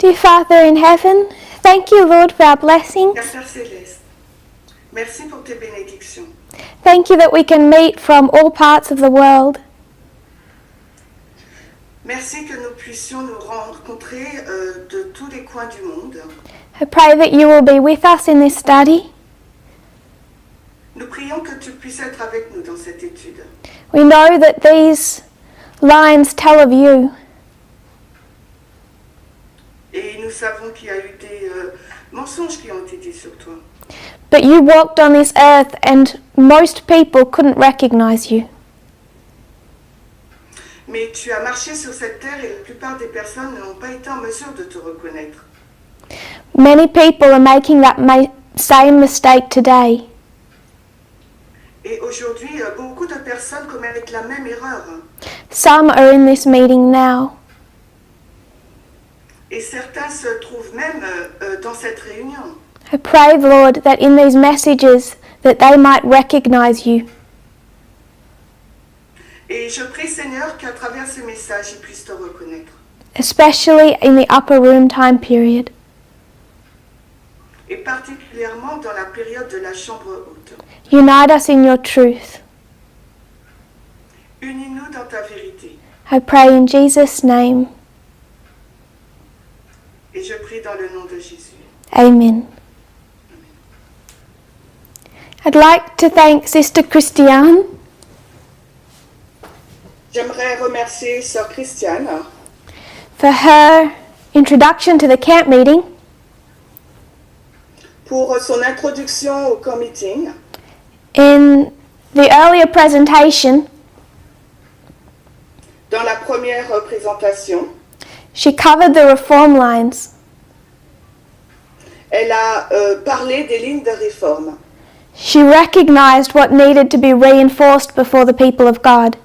Dear Father in heaven, thank you, Lord, for our blessings. Père Céleste, merci pour tes bénédictions. Thank you that we can meet from all parts of the world. Merci que nous puissions nous rencontrer de tous les coins du monde. I pray that you will be with us in this study. Nous prions que tu puisses être avec nous dans cette étude. We know that these lines tell of you. Et nous savons qu'il y a eu des mensonges qui ont été dits sur toi. But you walked on this earth and most people couldn't recognize you. Mais tu as marché sur cette terre et la plupart des personnes n'ont pas été en mesure de te reconnaître. Many people are making that same mistake today. Et aujourd'hui, beaucoup de personnes commettent la même erreur. Some are in this meeting now. Et certains se trouvent même dans cette réunion. I pray, Lord, that in these messages that they might recognize you. Et je prie, Seigneur, qu'à travers ce message, ils puissent te reconnaître. Especially in the upper room time period. Et particulièrement dans la période de la chambre haute. Unite us in your truth. Unis-nous dans ta vérité. I pray in Jesus' name. Et je prie dans le nom de Jésus. Amen. I'd like to thank Sister Christiane J'aimerais remercier Sœur Christiane for her introduction to the camp meeting. pour son introduction au camp meeting. In the earlier presentation, Dans la première présentation, she covered the reform lines. elle a parlé des lignes de réforme. She recognized what needed to be reinforced before the people of God.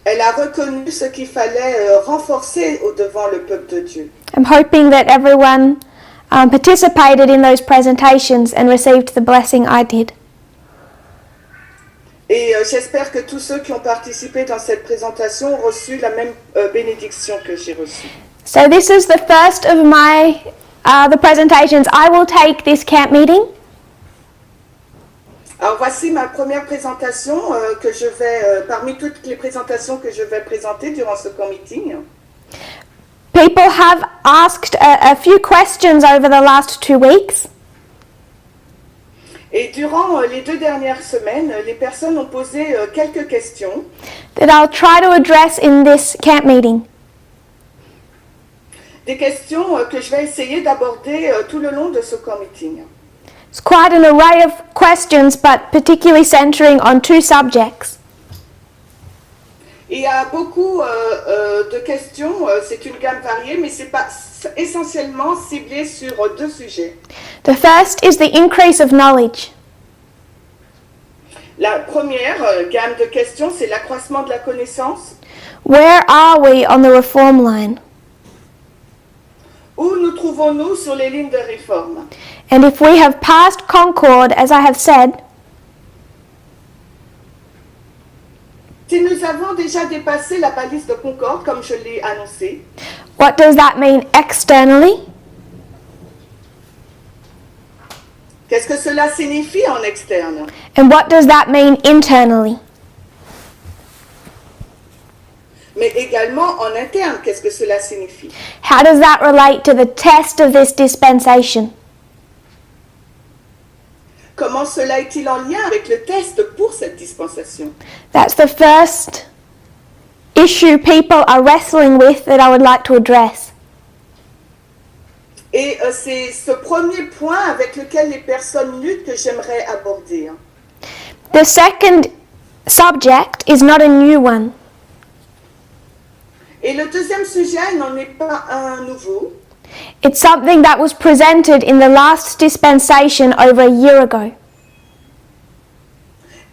Elle a reconnu ce qu'il fallait renforcer devant le peuple de Dieu. I'm hoping that everyone participated in those presentations and received the blessing I did. Et j'espère que tous ceux qui ont participé dans cette présentation ont reçu la même bénédiction que j'ai reçue. So this is the first of the presentations I will take this camp meeting. Alors voici ma première présentation que je vais, parmi toutes les présentations que je vais présenter durant ce camp meeting. People have asked a few questions over the last 2 weeks. Et durant les 2 dernières semaines, les personnes ont posé quelques questions That I'll try to address in this camp meeting. des questions que je vais essayer d'aborder tout le long de ce camp meeting. It's quite an array of questions, but particularly centering on 2 subjects. Il y a beaucoup de questions, c'est une gamme variée, mais c'est pas essentiellement ciblé sur 2 sujets. The first is the increase of knowledge. La première gamme de questions, c'est l'accroissement de la connaissance. Where are we on the reform line? Où nous trouvons-nous sur les lignes de réforme? And if we have passed Concord, as I have said, Si nous avons déjà dépassé la balise de Concorde, comme je l'ai annoncé, what does that mean externally? qu'est-ce que cela signifie en externe? And what does that mean internally? Mais également en interne, qu'est-ce que cela signifie? How does that relate to the test of this dispensation? Comment cela est-il en lien avec le test pour cette dispensation? That's the first issue people are wrestling with that I would like to address. Et c'est ce premier point avec lequel les personnes luttent que j'aimerais aborder. The second subject is not a new one. Et le deuxième sujet n'en est pas un nouveau. It's something that was presented in the last dispensation over a year ago.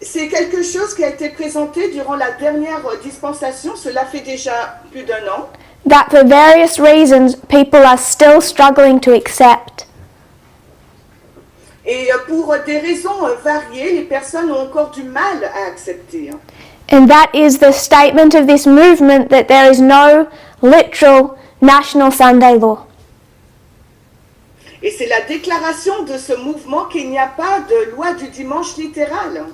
C'est quelque chose qui a été présenté durant la dernière dispensation, cela fait déjà plus d'1 an. That for various reasons people are still struggling to accept. Et pour des raisons variées, les personnes ont encore du mal à accepter. And that is the statement of this movement that there is no literal National Sunday Law. Et c'est la déclaration de ce mouvement qu'il n'y a pas de loi du dimanche littérale.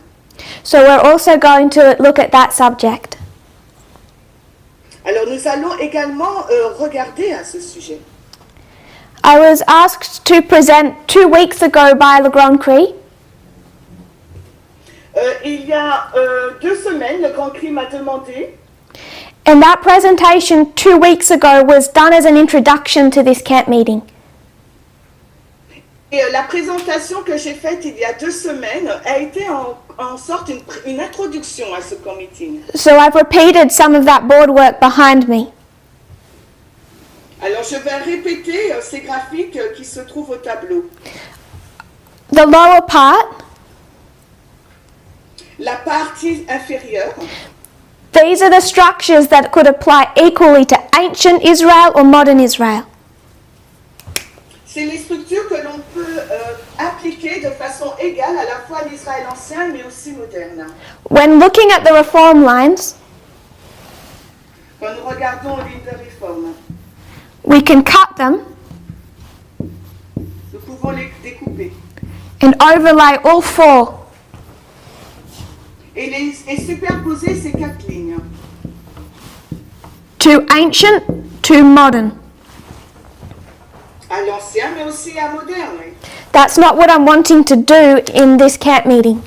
So we're also going to look at that subject. Alors nous allons également regarder à ce sujet. I was asked to present 2 weeks ago by Le Grand Cri. Il y a 2 semaines, le Grand Cri m'a demandé, And that presentation 2 weeks ago was done as an introduction to this camp meeting. et la présentation que j'ai faite il y a 2 semaines a été en sorte une introduction à ce camp meeting. So I've repeated some of that board work behind me. Alors je vais répéter ces graphiques qui se trouvent au tableau. The lower part, La partie inférieure, these are the structures that could apply equally to ancient Israel or modern Israel. c'est les structures que l'on peut appliquer de façon égale à la fois à l'Israël ancien mais aussi moderne. When looking at the reform lines, Quand nous regardons les lignes de réforme, we can cut them nous pouvons les découper and overlay all 4. et superposer ces 4 lignes. To ancient, to modern. À l'ancien mais aussi à moderne. That's not what I'm wanting to do in this camp meeting.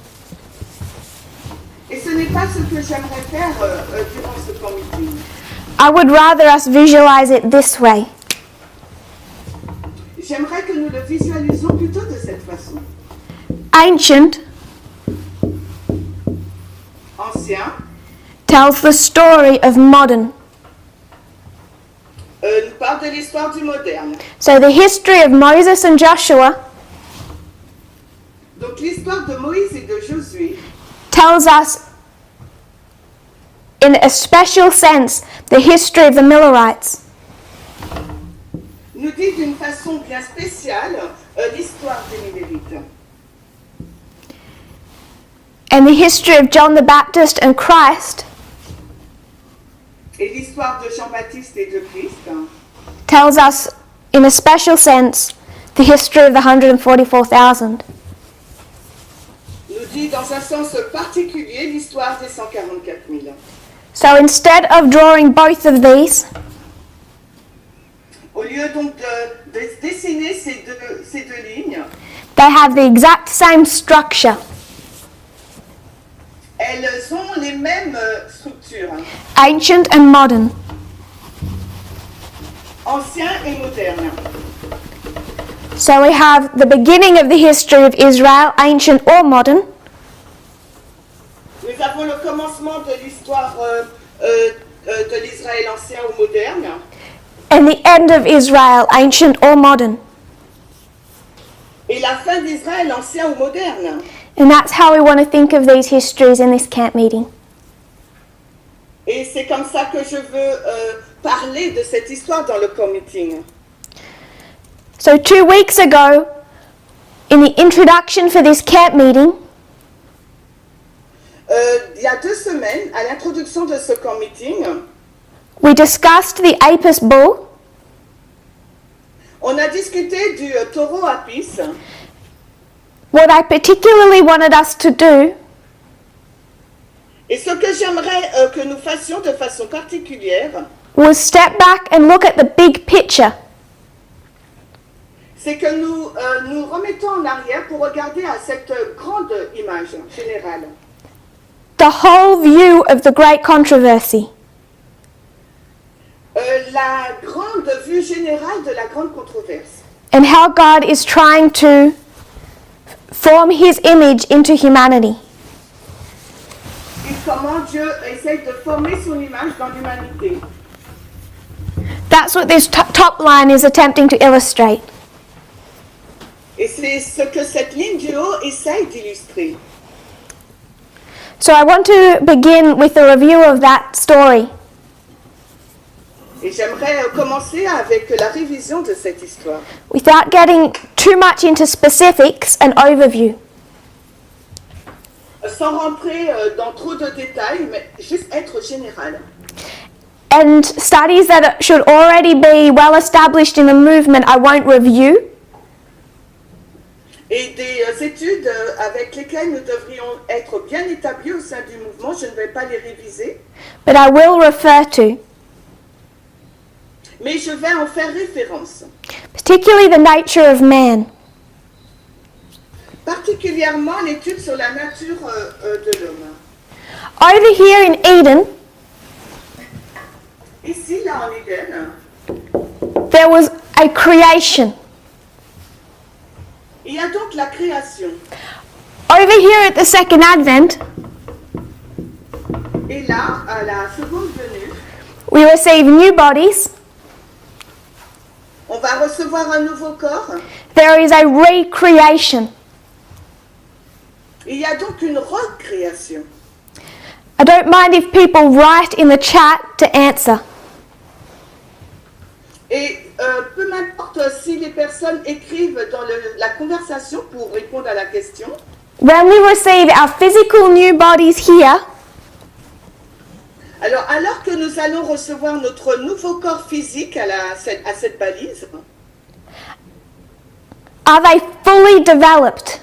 Et ce n'est pas ce que j'aimerais faire durant ce camp meeting. I would rather us visualize it this way. J'aimerais que nous le visualisons plutôt de cette façon. Ancient Ancien tells the story of modern. nous parle de l'histoire du moderne. So the history of Moses and Joshua Donc l'histoire de Moïse et de Josué tells us, in a special sense, the history of the Millerites. nous dit d'une façon bien spéciale l'histoire des Millérites. And the history of John the Baptist and Christ Et l'histoire de Jean-Baptiste et de Christ tells us, in a special sense, the history of the 144,000. nous dit dans un sens particulier l'histoire des 144 000. So instead of drawing both of these, Au lieu donc de dessiner ces deux lignes, they have the exact same structure. elles ont les mêmes structures, Ancient and modern. ancien et moderne. So we have the beginning of the history of Israel, ancient or modern, Nous avons le commencement de l'histoire de l'Israël ancien ou moderne, and the end of Israel, ancient or modern. et la fin d'Israël ancien ou moderne. And that's how we want to think of these histories in this camp meeting. Et c'est comme ça que je veux parler de cette histoire dans le camp meeting. So 2 weeks ago, in the introduction for this camp meeting, Il y a 2 semaines, à l'introduction de ce camp meeting, we discussed the Apis bull, on a discuté du taureau Apis. what I particularly wanted us to do Et ce que j'aimerais que nous fassions de façon particulière, was step back and look at the big picture. c'est que nous nous remettons en arrière pour regarder à cette grande image générale. The whole view of the great controversy. La grande vue générale de la grande controverse. And how God is trying to form his image into humanity. Et comment Dieu essaye de former son image dans l'humanité. That's what this top line is attempting to illustrate. Et c'est ce que cette ligne du haut essaye d'illustrer. So I want to begin with a review of that story. Et j'aimerais commencer avec la révision de cette histoire. Without getting too much into specifics, an overview. Sans rentrer dans trop de détails, mais juste être général. and studies that should already be well established in the movement I won't review. Et des études avec lesquelles nous devrions être bien établis au sein du mouvement, je ne vais pas les réviser, But I will refer to, mais je vais en faire référence. particularly the nature of man. Particulièrement l'étude sur la nature de l'homme. Over here in Eden, Ici, là en Éden, there was a creation. il y a donc la création. Over here at the second advent, Et là, à la seconde venue, we receive new bodies. on va recevoir un nouveau corps. There is a recreation. Il y a donc une recréation. I don't mind if people write in the chat to answer. Et peu m'importe si les personnes écrivent dans la conversation pour répondre à la question. When we receive our physical new bodies here, Alors que nous allons recevoir notre nouveau corps physique à cette balise, are they fully developed?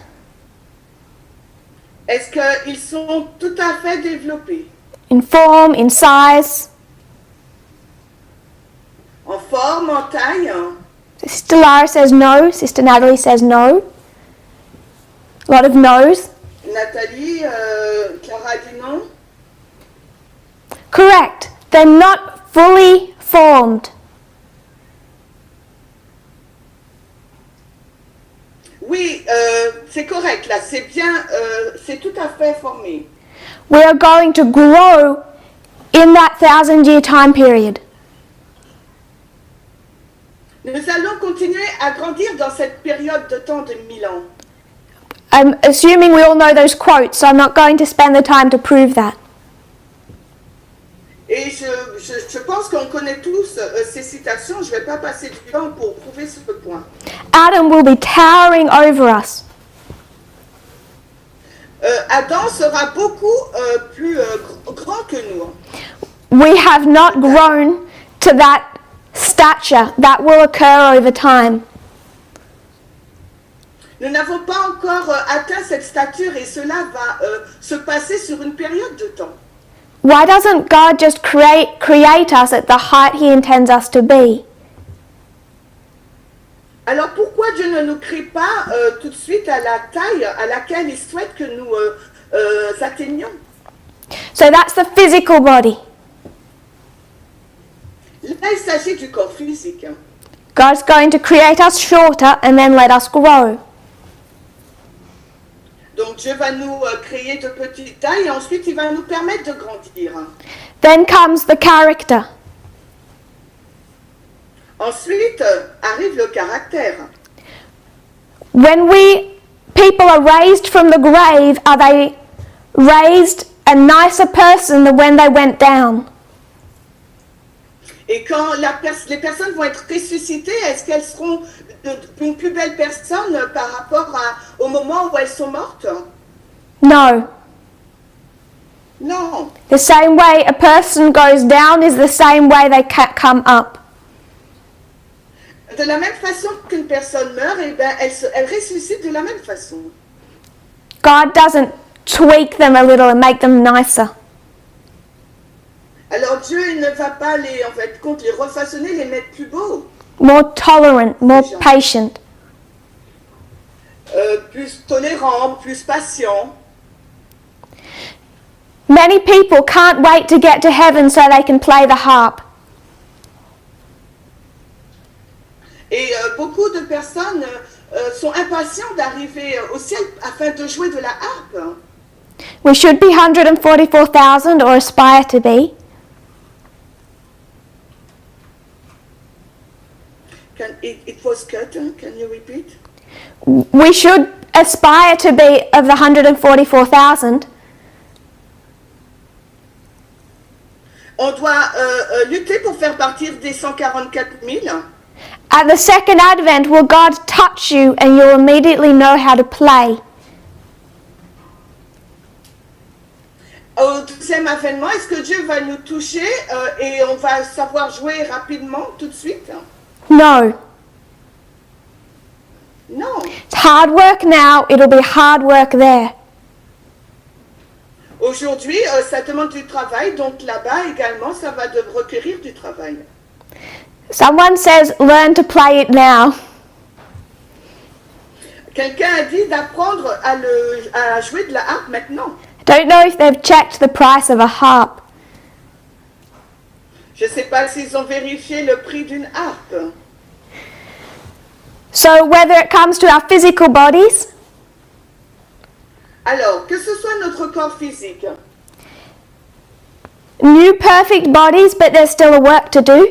est-ce qu'ils sont tout à fait développés? In form, in size? En forme, en taille? Sister Lara says no. Sister Natalie says no. A lot of no's. Nathalie, Clara dit non? Correct. They're not fully formed. Oui, c'est correct là, c'est bien, c'est tout à fait formé. We are going to grow in that 1,000-year time period. Nous allons continuer à grandir dans cette période de temps de 1000 ans. I'm assuming we all know those quotes, so I'm not going to spend the time to prove that. Et je pense qu'on connaît tous ces citations, je ne vais pas passer du temps pour prouver ce point. Adam will be towering over us. Adam sera beaucoup plus grand que nous. We have not grown to that stature. That will occur over time. Nous n'avons pas encore atteint cette stature et cela va se passer sur une période de temps. Why doesn't God just create us at the height He intends us to be? Alors pourquoi Dieu ne nous crée pas tout de suite à la taille à laquelle il souhaite que nous atteignions? So that's the physical body. Là, il s'agit du corps physique. God's going to create us shorter and then let us grow. Donc Dieu va nous créer de petite taille et ensuite il va nous permettre de grandir. Then comes the character. Ensuite arrive le caractère. When people are raised from the grave, are they raised a nicer person than when they went down? Et quand les personnes vont être ressuscitées, est-ce qu'elles seront une plus belle personne par rapport au moment où elles sont mortes? No. Non. The same way a person goes down is the same way they come up. De la même façon qu'une personne meurt, eh ben, elle ressuscite de la même façon. God doesn't tweak them a little and make them nicer. Alors Dieu il ne va pas les refaçonner, les mettre plus beaux, More tolerant, more patient. plus tolérants, plus patients. Many people can't wait to get to heaven so they can play the harp. Et beaucoup de personnes sont impatients d'arriver au ciel afin de jouer de la harpe. We should be 144,000 or aspire to be. It was cut, can you repeat? We should aspire to be of the 144,000. On doit lutter pour faire partir des 144 000. At the second advent, will God touch you and you'll immediately know how to play? Au deuxième avènement, est-ce que Dieu va nous toucher et on va savoir jouer rapidement tout de suite? No. Non. It's hard work now, it'll be hard work there. Aujourd'hui, ça demande du travail, donc là-bas également, ça va requérir du travail. Someone says, learn to play it now. Quelqu'un a dit d'apprendre à jouer de la harpe maintenant. Don't know if they've checked the price of a harp. Je ne sais pas s'ils ont vérifié le prix d'une harpe. So whether it comes to our physical bodies, Alors, que ce soit notre corps physique, new perfect bodies, but there's still a work to do.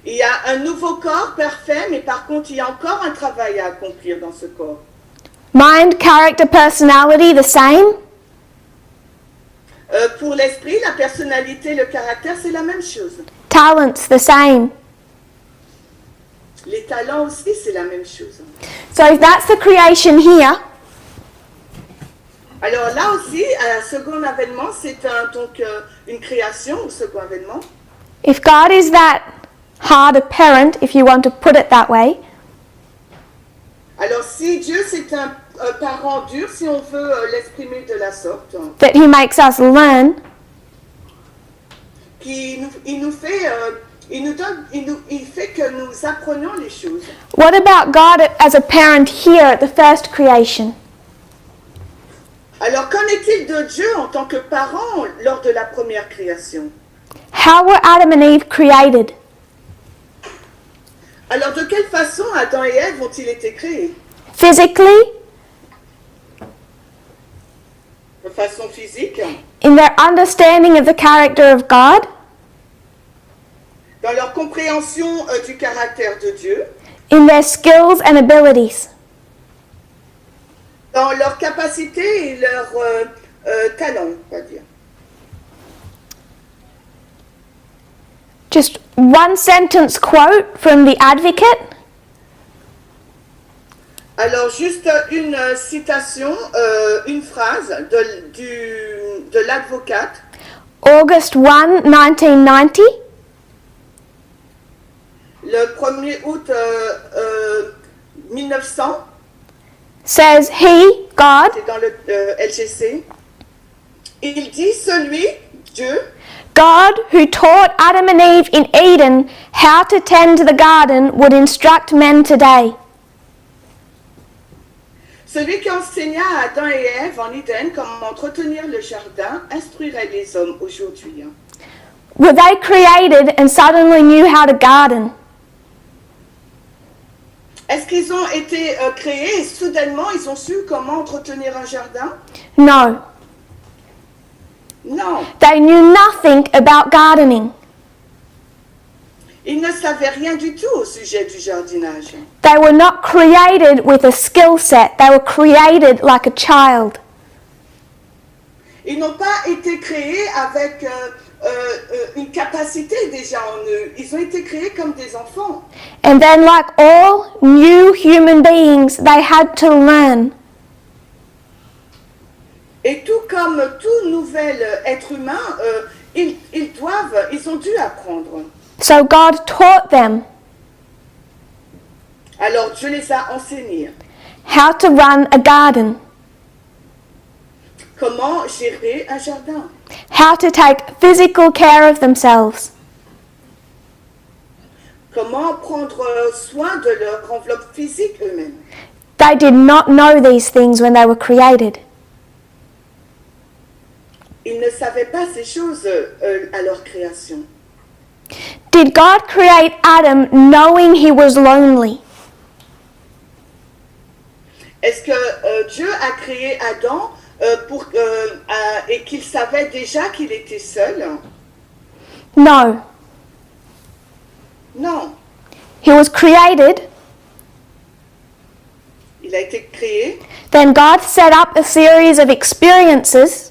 il y a un nouveau corps parfait, mais par contre, il y a encore un travail à accomplir dans ce corps. Mind, character, personality, the same. Pour l'esprit, la personnalité, le caractère, c'est la même chose. Talents, the same. Les talents aussi, c'est la même chose. So if that's the creation here, Alors là aussi, un second avènement, c'est une création au second avènement. if God is that hard a parent, if you want to put it that way, Alors si Dieu c'est un parent dur, si on veut l'exprimer de la sorte, that He makes us learn, il fait que nous apprenions les choses. what about God as a parent here at the first creation? Alors qu'en est-il de Dieu en tant que parent lors de la première création? How were Adam and Eve created? Alors de quelle façon Adam et Ève ont-ils été créés? Physically, De façon physique, in their understanding of the character of God, dans leur compréhension du caractère de Dieu, in their skills and abilities. dans leur capacité et leur talent, on va dire. Just one sentence quote from the Advocate. Alors, juste une citation, une phrase de l'Advocate, August 1, 1990. le 1er août 1900, Says he, God, c'est dans le LGC, il dit celui, Dieu, God who taught Adam and Eve in Eden how to tend the garden would instruct men today. celui qui enseigna à Adam et Ève en Éden comment entretenir le jardin, instruirait les hommes aujourd'hui. Were they created and suddenly knew how to garden? Est-ce qu'ils ont été créés et soudainement ils ont su comment entretenir un jardin? No. Non, They knew nothing about gardening. ils ne savaient rien du tout au sujet du jardinage. They were not created with a skill set. They were created like a child. Ils n'ont pas été créés avec une capacité déjà en eux. Ils ont été créés comme des enfants. And then, like all new human beings, they had to learn. Et tout comme tout nouvel être humain, ils ont dû apprendre. So God taught them Alors Dieu les a enseignés. how to run a garden, Comment gérer un jardin. how to take physical care of themselves. Comment prendre soin de leur enveloppe physique eux-mêmes. They did not know these things when they were created. Ils ne savaient pas ces choses à leur création. Did God create Adam knowing he was lonely? Est-ce que Dieu a créé Adam et qu'il savait déjà qu'il était seul? No. Non. He was created, Il a été créé, then God set up a series of experiences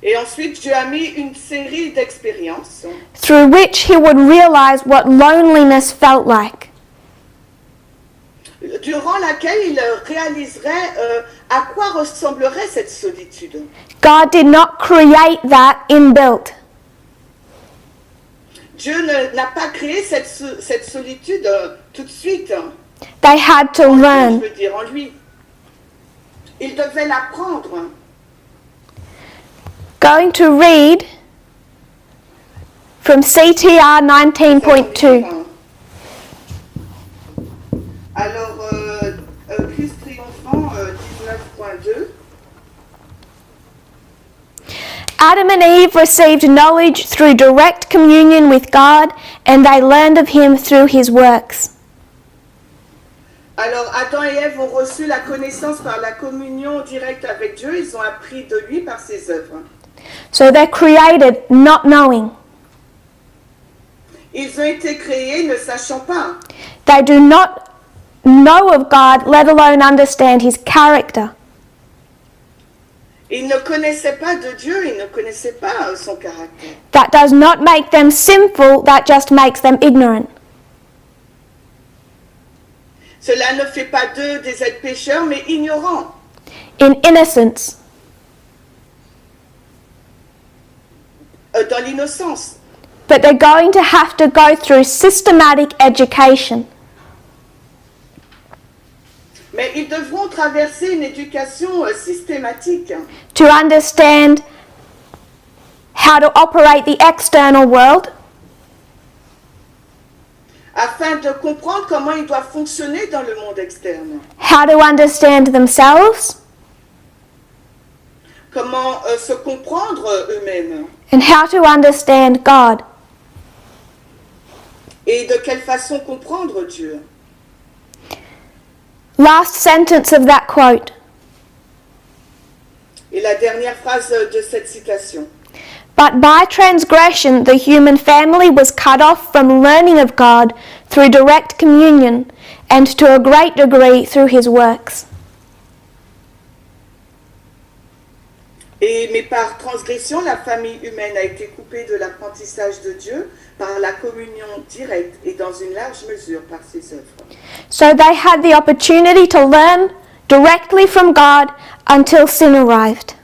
et ensuite Dieu a mis une série d'expériences through which he would realize what loneliness felt like. durant laquelle il réaliserait à quoi ressemblerait cette solitude? God did not create that inbuilt. Dieu n'a pas créé cette solitude tout de suite. They had to Je learn. veux dire, en lui. Il devait l'apprendre. Going to read from CTR 19.2. Alors, Christ triomphant 19.2. Adam and Eve received knowledge through direct communion with God, and they learned of him through his works. Alors, Adam et Ève ont reçu la connaissance par la communion directe avec Dieu. Ils ont appris de lui par ses œuvres. So they're created not knowing. Ils ont été créés ne sachant pas. They do not know of God, let alone understand his character. Ils ne connaissaient pas de Dieu, ils ne connaissaient pas son caractère. That does not make them sinful, that just makes them ignorant. Cela ne fait pas d'eux des êtres pécheurs, mais ignorants. In innocence. Dans l'innocence. But they're going to have to go through systematic education. Mais ils devront traverser une éducation systématique To understand how to operate the external world, afin de comprendre comment ils doivent fonctionner dans le monde externe. how to understand themselves, Comment se comprendre eux-mêmes. and how to understand God. Et de quelle façon comprendre Dieu. Last sentence of that quote. Et la dernière phrase de cette citation. But by transgression, the human family was cut off from learning of God through direct communion, and to a great degree through his works. Mais par transgression, la famille humaine a été coupée de l'apprentissage de Dieu par la communion directe et dans une large mesure par ses œuvres. So they had the opportunity to learn directly from God until sin arrived.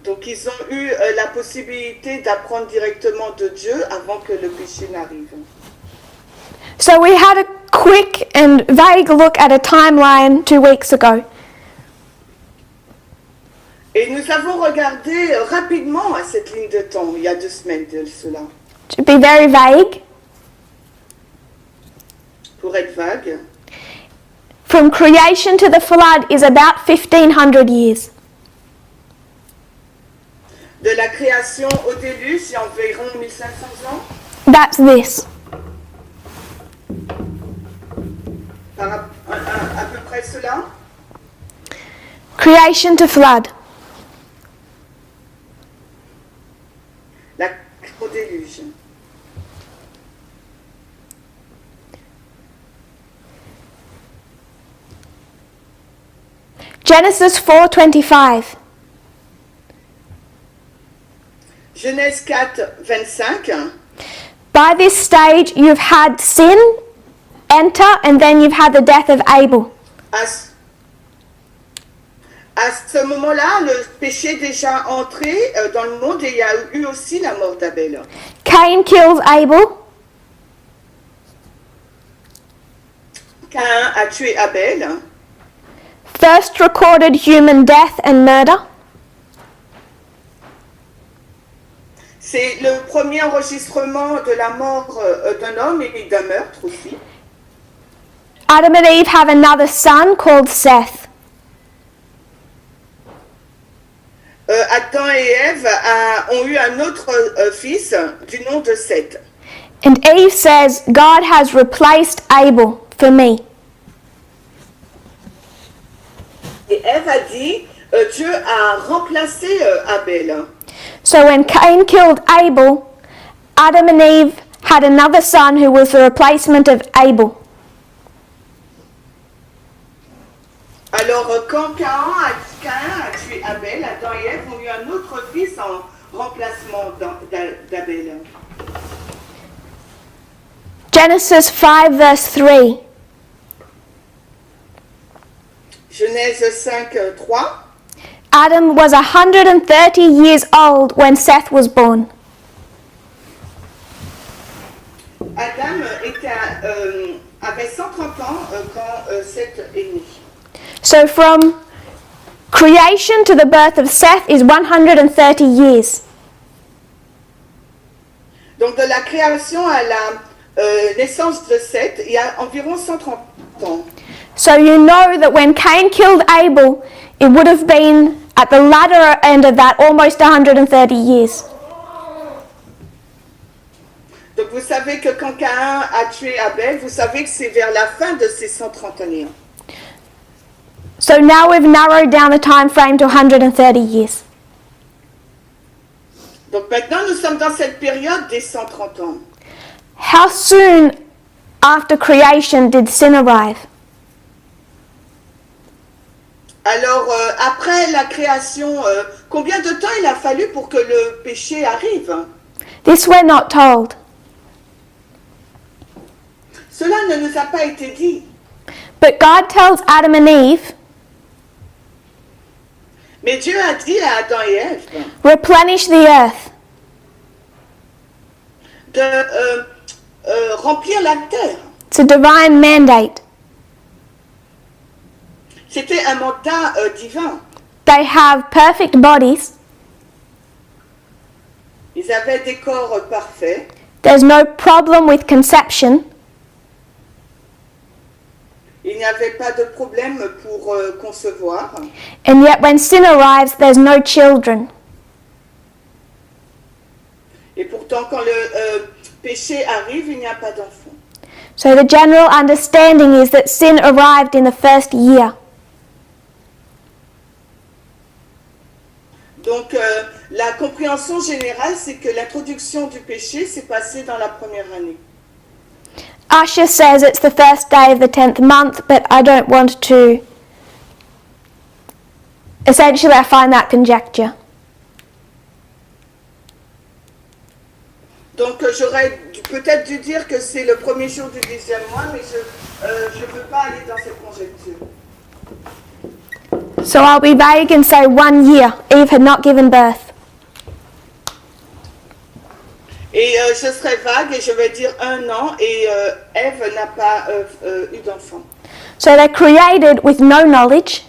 Donc ils ont eu la possibilité d'apprendre directement de Dieu avant que le péché n'arrive. So we had a quick and vague look at a timeline 2 weeks ago. Et nous avons regardé rapidement à cette ligne de temps, il y a 2 semaines de cela, To be very vague, pour être vague. from creation to the flood is about 1500 years. De la création au déluge, c'est environ 1500 ans. That's this. À peu près cela. Creation to flood. Au déluge. Genesis 4:25. Genèse 4, 25. By this stage you've had sin enter, and then you've had the death of Abel. À ce moment-là, le péché est déjà entré dans le monde et il y a eu aussi la mort d'Abel. Cain kills Abel. Caïn a tué Abel. First recorded human death and murder. C'est le premier enregistrement de la mort d'un homme et d'un meurtre aussi. Adam and Eve have another son called Seth. Adam et Ève ont eu un autre fils du nom de Seth. And Eve says, God has replaced Abel for me. Et Ève a dit, Dieu a remplacé Abel. So when Cain killed Abel, Adam and Eve had another son who was the replacement of Abel. Alors quand Caïn a tué Abel, Adam et Ève ont eu un autre fils en remplacement d'Abel. Genesis 5 verse 3. Genèse 5, 3. Adam was 130 years old when Seth was born. Adam avait 130 ans quand Seth est né. So from creation to the birth of Seth is 130 years. Donc de la création à la naissance de Seth, il y a environ 130 ans. So you know that when Cain killed Abel, it would have been at the latter end of that almost 130 years. Donc vous savez que quand Caïn a tué Abel, vous savez que c'est vers la fin de ces 130 années. So now we've narrowed down the time frame to 130 years. Donc maintenant nous sommes dans cette période des 130 ans. How soon after creation did sin arrive? Alors après la création, combien de temps il a fallu pour que le péché arrive? This we're not told. Cela ne nous a pas été dit. But God tells Adam and Eve, Mais Dieu a dit à Adam et Ève replenish the earth. de remplir la terre. It's a divine mandate. C'était un mandat divin. They have perfect bodies. Ils avaient des corps parfaits. There's no problem with conception. Il n'y avait pas de problème pour concevoir. And yet when sin arrives, there's no children. Et pourtant, quand le péché arrive, il n'y a pas d'enfant. So the general understanding is that sin arrived in the first year. Donc, la compréhension générale, c'est que l'introduction du péché s'est passée dans la première année. Usher says it's the first day of the 10th month, but I don't want to. Essentially, I find that conjecture. Donc, j'aurais peut-être dû dire que c'est le premier jour du 10e mois, mais je ne veux pas aller dans cette conjecture. So I'll be vague and say 1 year. Eve had not given birth. Et je serai vague et je vais dire 1 an et Ève n'a pas eu d'enfant. So they're created with no knowledge.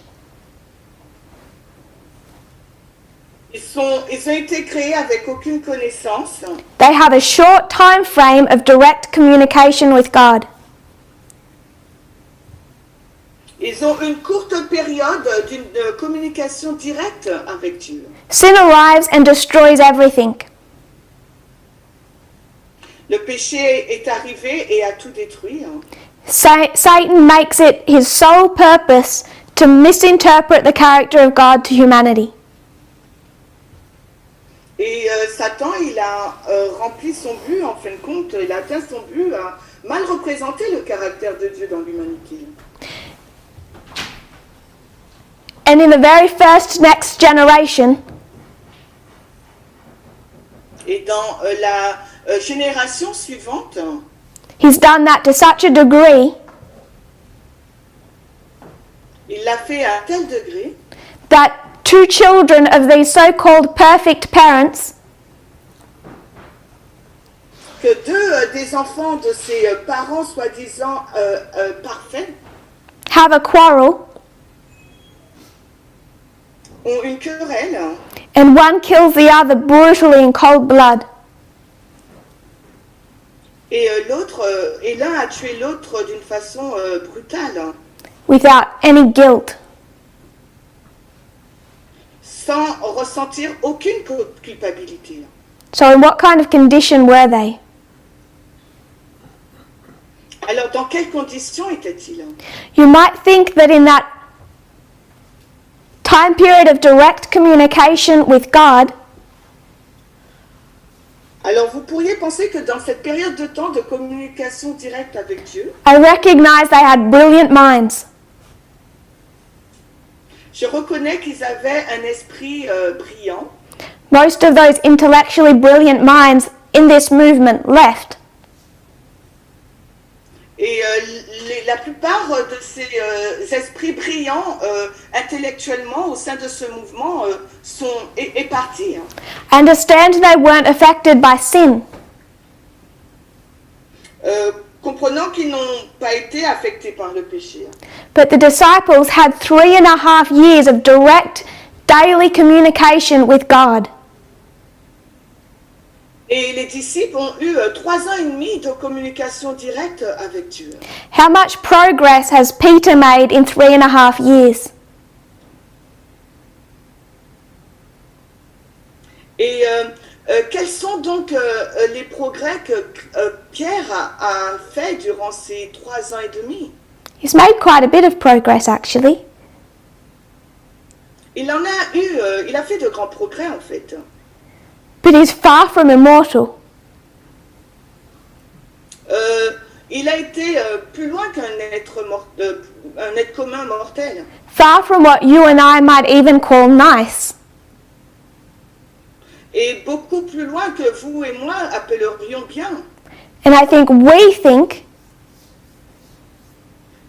Ils ont été créés avec aucune connaissance. They have a short time frame of direct communication with God. Ils ont une courte période d'une communication directe avec Dieu. Sin arrives and destroys everything. Le péché est arrivé et a tout détruit. Satan makes it his sole purpose to misinterpret the character of God to humanity. Et Satan, il a rempli son but, en fin de compte, il a atteint son but à mal représenter le caractère de Dieu dans l'humanité. And in the very first next generation, Et dans la génération suivante, he's done that to such a degree il l'a fait à un tel degré that 2 children of these so-called perfect parents que 2 des enfants de ses parents soi-disant parfaits have a quarrel, ont une querelle and one kills the other brutally in cold blood. et l'un a tué l'autre d'une façon brutale, Without any guilt. sans ressentir aucune culpabilité. So in what kind of condition were they? Alors, dans quelles conditions était-il? You might think that in that time period of direct communication with God, Alors, vous pourriez penser que dans cette période de temps de communication directe avec Dieu, I recognize they had brilliant minds. je reconnais qu'ils avaient un esprit brillant. Most of those intellectually brilliant minds in this movement left. Et la plupart de ces esprits brillants intellectuellement au sein de ce mouvement est parti. Understand they weren't affected by sin. Comprenant qu'ils n'ont pas été affectés par le péché. But the disciples had 3.5 years of direct daily communication with God. Et les disciples ont eu 3 ans et demi de communication directe avec Dieu. How much progress has Peter made in 3.5 years? Et quels sont donc les progrès que Pierre a fait durant ces 3 ans et demi? He's made quite a bit of progress actually. Il a fait de grands progrès en fait. But he's far from immortal. Il a été plus loin qu'un un être commun mortel. Far from what you and I might even call nice. Et beaucoup plus loin que vous et moi appellerions bien. And I think we think,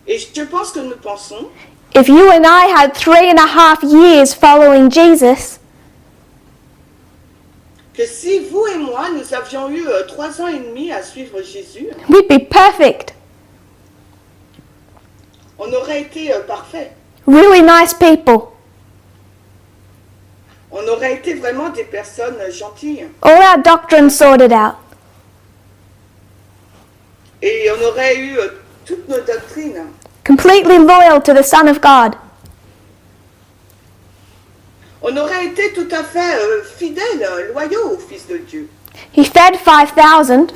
Et je pense que nous pensons if you and I had 3.5 years following Jesus, que si vous et moi, nous avions eu 3 ans et demi à suivre Jésus, we'd be perfect. on aurait été parfait. Really nice people. On aurait été vraiment des personnes gentilles. All our doctrine sorted out. Et on aurait eu toutes nos doctrines. Completely loyal to the Son of God. On aurait été tout à fait fidèles, loyaux au Fils de Dieu. He fed 5,000.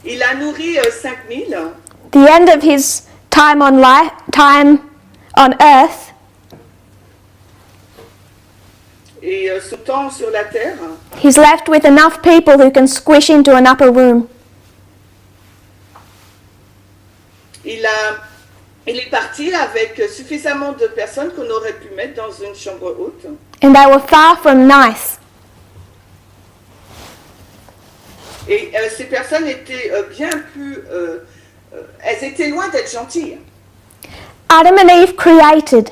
Il a nourri 5000. The end of his time on earth, Et son temps sur la terre, he's left with enough people who can squish into an upper room. il est parti avec suffisamment de personnes qu'on aurait pu mettre dans une chambre haute. And they were far from nice. Et ces personnes étaient bien plus... elles étaient loin d'être gentilles. Adam and Eve created.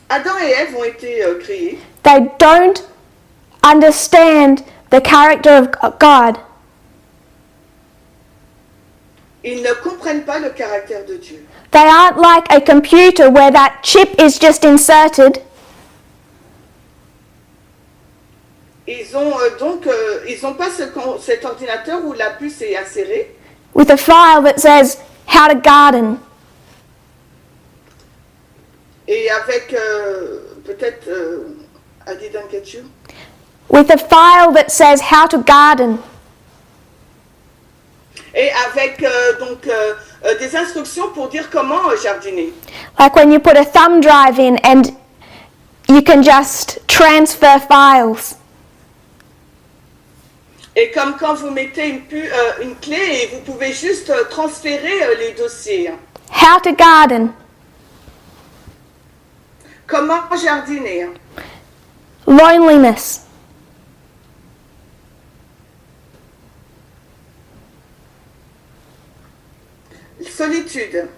Adam et Ève ont été créés. They don't understand the character of God. Ils ne comprennent pas le caractère de Dieu. They aren't like a computer where that chip is just inserted. Ils ont ils n'ont pas cet ordinateur où la puce est insérée With a file that says how to garden. et avec peut-être I didn't get you. With a file that says how to garden. Et avec des instructions pour dire comment jardiner. Like when you put a thumb drive in and you can just transfer files. Et comme quand vous mettez une clé et vous pouvez juste transférer les dossiers. How to garden. Comment jardiner. Loneliness. Solitude.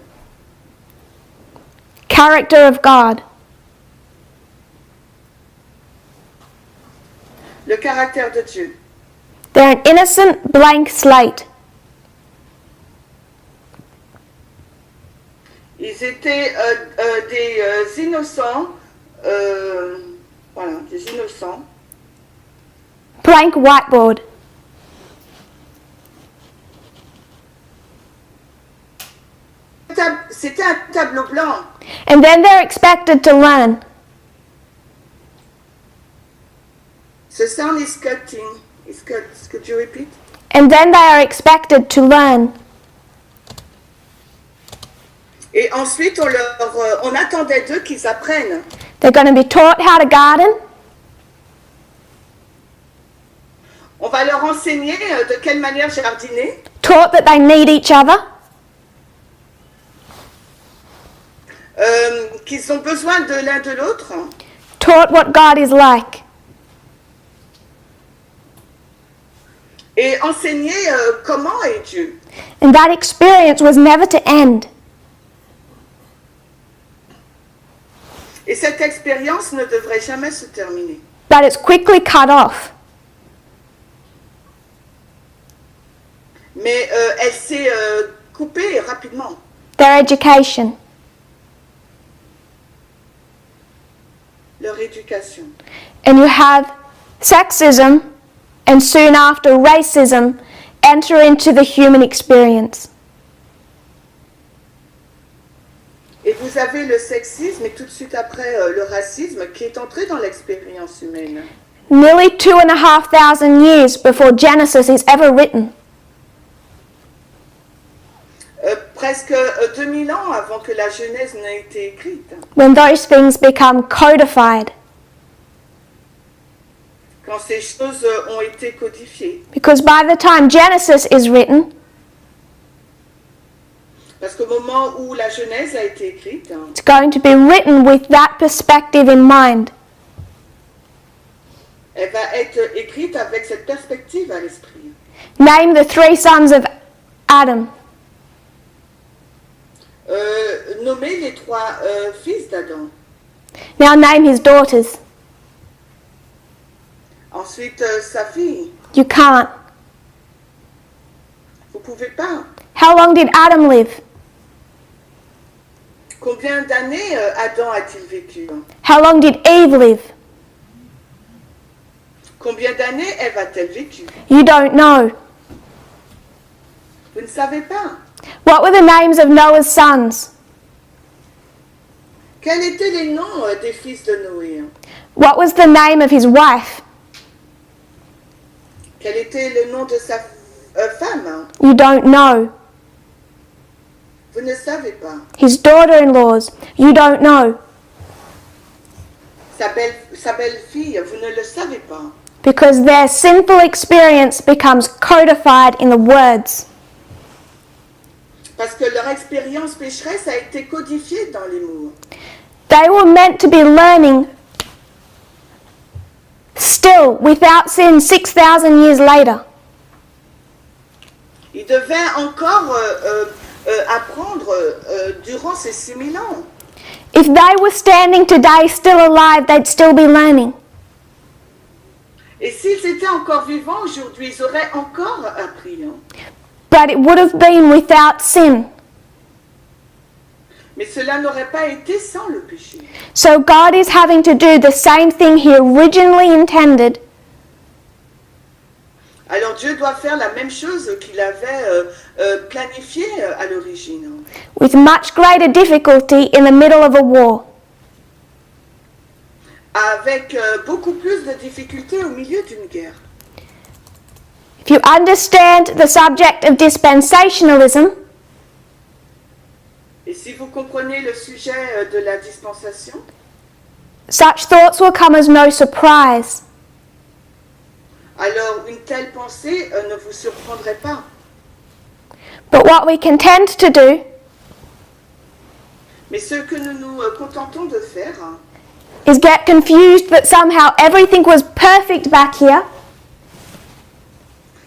Character of God. Le caractère de Dieu. They're an innocent blank slate. Ils étaient des innocents, voilà, des innocents. Blank whiteboard. C'était un tableau blanc. And then they're expected to learn. The sound is cutting. Could you repeat? And then they are expected to learn. Et ensuite, on attendait d'eux qu'ils apprennent. They're going to be taught how to garden. On va leur enseigner de quelle manière jardiner. Taught that they need each other. Qu'ils ont besoin de l'un de l'autre. Taught what God is like. et enseigner comment est Dieu. And that experience was never to end. Et cette expérience ne devrait jamais se terminer. But it's quickly cut off. Mais elle s'est coupée rapidement. Their education. Leur éducation. And you have sexism and soon after racism enter into the human experience. Et vous avez le sexisme et tout de suite après le racisme qui est entré dans l'expérience humaine. Nearly 2,500 years before Genesis is ever written. Presque 2000 ans avant que la Genèse n'ait été écrite. When those things become codified. Quand ces choses ont été codifiées. Because by the time Genesis is written, Parce qu'au moment où la Genèse a été écrite, it's going to be written with that perspective in mind. elle va être écrite avec cette perspective à l'esprit. Name the 3 sons of Adam. Nommer les 3 fils d'Adam. Now name his daughters. Ensuite, sa fille. You can't. Vous pouvez pas. How long did Adam live? Combien d'années Adam a-t-il vécu? How long did Eve live? Combien d'années Ève a-t-elle vécu? You don't know. Vous ne savez pas. What were the names of Noah's sons? Quels étaient les noms des fils de Noé? What was the name of his wife? Quel était le nom de sa femme? You don't know. Vous ne savez pas. His daughter-in-laws? You don't know. Sa belle-fille, vous ne le savez pas. Because their sinful experience becomes codified in the words. Parce que leur expérience pécheresse a été codifiée dans les mots. They were meant to be learning still without sin 6,000 years later. Ils devaient encore apprendre durant ces 6000 ans. If they were standing today still alive, they'd still be learning. Et s'ils étaient encore vivants aujourd'hui, ils auraient encore appris. But it would have been without sin. Mais cela n'aurait pas été sans le péché. So God is having to do the same thing He originally intended. Alors Dieu doit faire la même chose qu'il avait planifié à l'origine. With much greater difficulty in the middle of a war. Avec beaucoup plus de difficultés au milieu d'une guerre. If you understand the subject of dispensationalism, Et si vous comprenez le sujet de la dispensation, such thoughts will come as no surprise. alors une telle pensée ne vous surprendrait pas. But what we can tend to do Mais ce que nous nous contentons de faire, is get confused that somehow everything was perfect back here,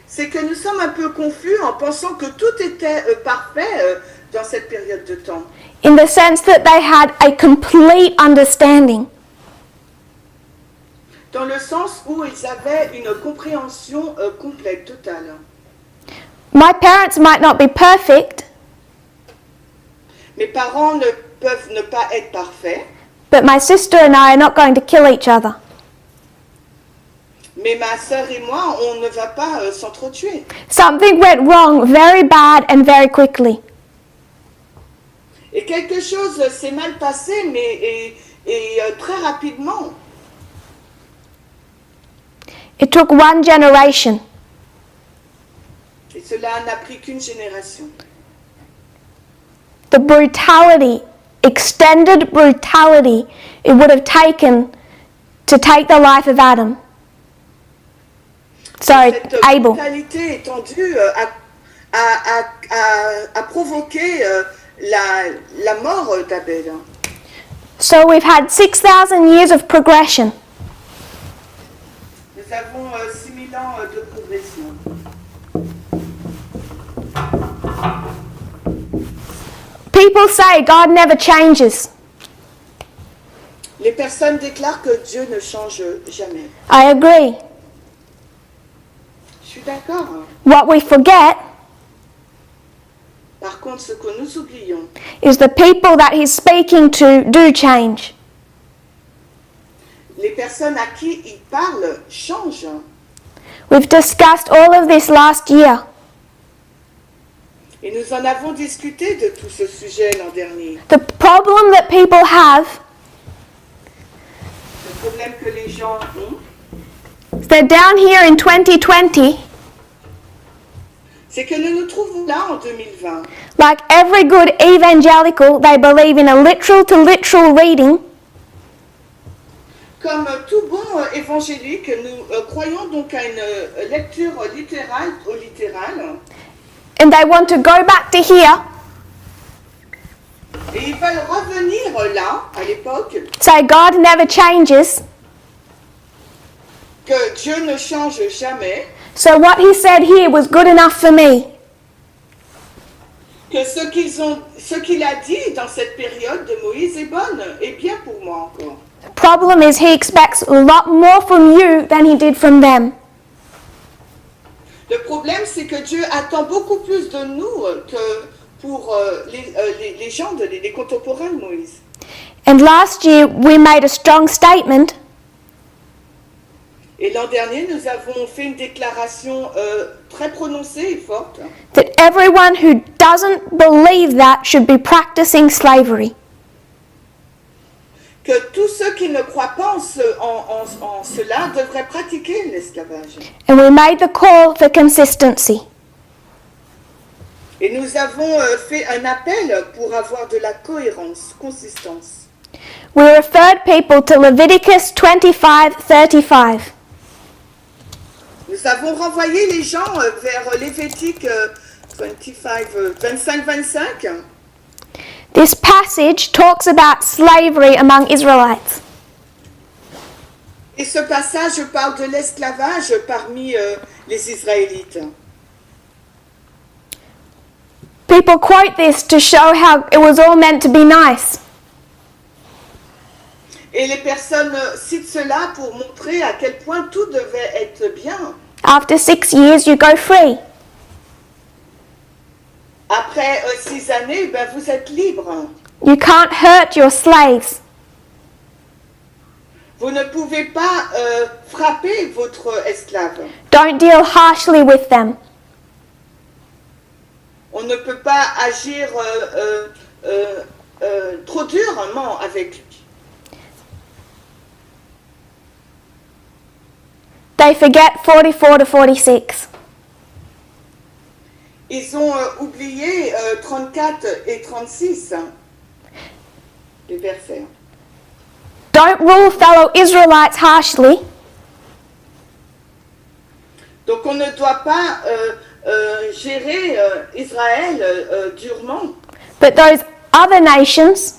c'est que nous sommes un peu confus en pensant que tout était parfait dans cette période de temps. in the sense that they had a complete understanding. Dans le sens où ils avaient une compréhension complète, totale. My parents might not be perfect, Mes parents ne peuvent ne pas être parfaits, but my sister and I are not going to kill each other. mais ma sœur et moi, on ne va pas s'entretuer. Something went wrong very bad and very quickly. Et quelque chose s'est mal passé, mais très rapidement. It took one generation. Et cela n'a pris qu'une génération. The brutality, extended brutality, it would have taken to take the life of Adam. Sorry, Cette Abel. brutalité étendue a provoqué la mort d'Abel. So we've had 6,000 years of progression. Nous avons 6000 ans de progression. People say God never changes. Les personnes déclarent que Dieu ne change jamais. I agree. Je suis d'accord. What we forget Par contre, ce que nous oublions, is the people that He's speaking to do change. les personnes à qui il parle changent. We've discussed all of this last year. Et nous en avons discuté de tout ce sujet l'an dernier. The problem that people have Le problème que les gens ont, is they're down here in 2020, c'est que nous nous trouvons là en 2020. like every good evangelical, they believe in a literal to literal reading. Comme tout bon évangélique, nous croyons donc à une lecture littérale au littéral. And they want to go back to here, Et ils veulent revenir là, à l'époque, say God never changes. que Dieu ne change jamais, So what He said here was good enough for me. que ce qu'il a dit dans cette période de Moïse est bonne et bien pour moi encore. The problem is He expects a lot more from you than He did from them. Le problème, c'est que Dieu attend beaucoup plus de nous que pour les gens, les contemporains de Moïse. And last year we made a strong statement Et l'an dernier, nous avons fait une déclaration très prononcée et forte that everyone who doesn't believe that should be practicing slavery. que tous ceux qui ne croient pas en cela devraient pratiquer l'esclavage. And we made the call for consistency. Et nous avons fait un appel pour avoir de la cohérence, consistance. We referred people to Leviticus 25:35. Nous avons renvoyé les gens vers Lévitique 25-25. This passage talks about slavery among Israelites. Et ce passage parle de l'esclavage parmi les Israélites. People quote this to show how it was all meant to be nice. Et les personnes citent cela pour montrer à quel point tout devait être bien. After 6 years, you go free. Après 6 années, ben, vous êtes libre. You can't hurt your slaves. Vous ne pouvez pas frapper votre esclave. Don't deal harshly with them. On ne peut pas agir trop durement avec lui. They forget 44 to 46. Ils ont oublié 34 et 36, les versets. Don't rule fellow Israelites harshly, Donc on ne doit pas gérer Israël durement, but those other nations,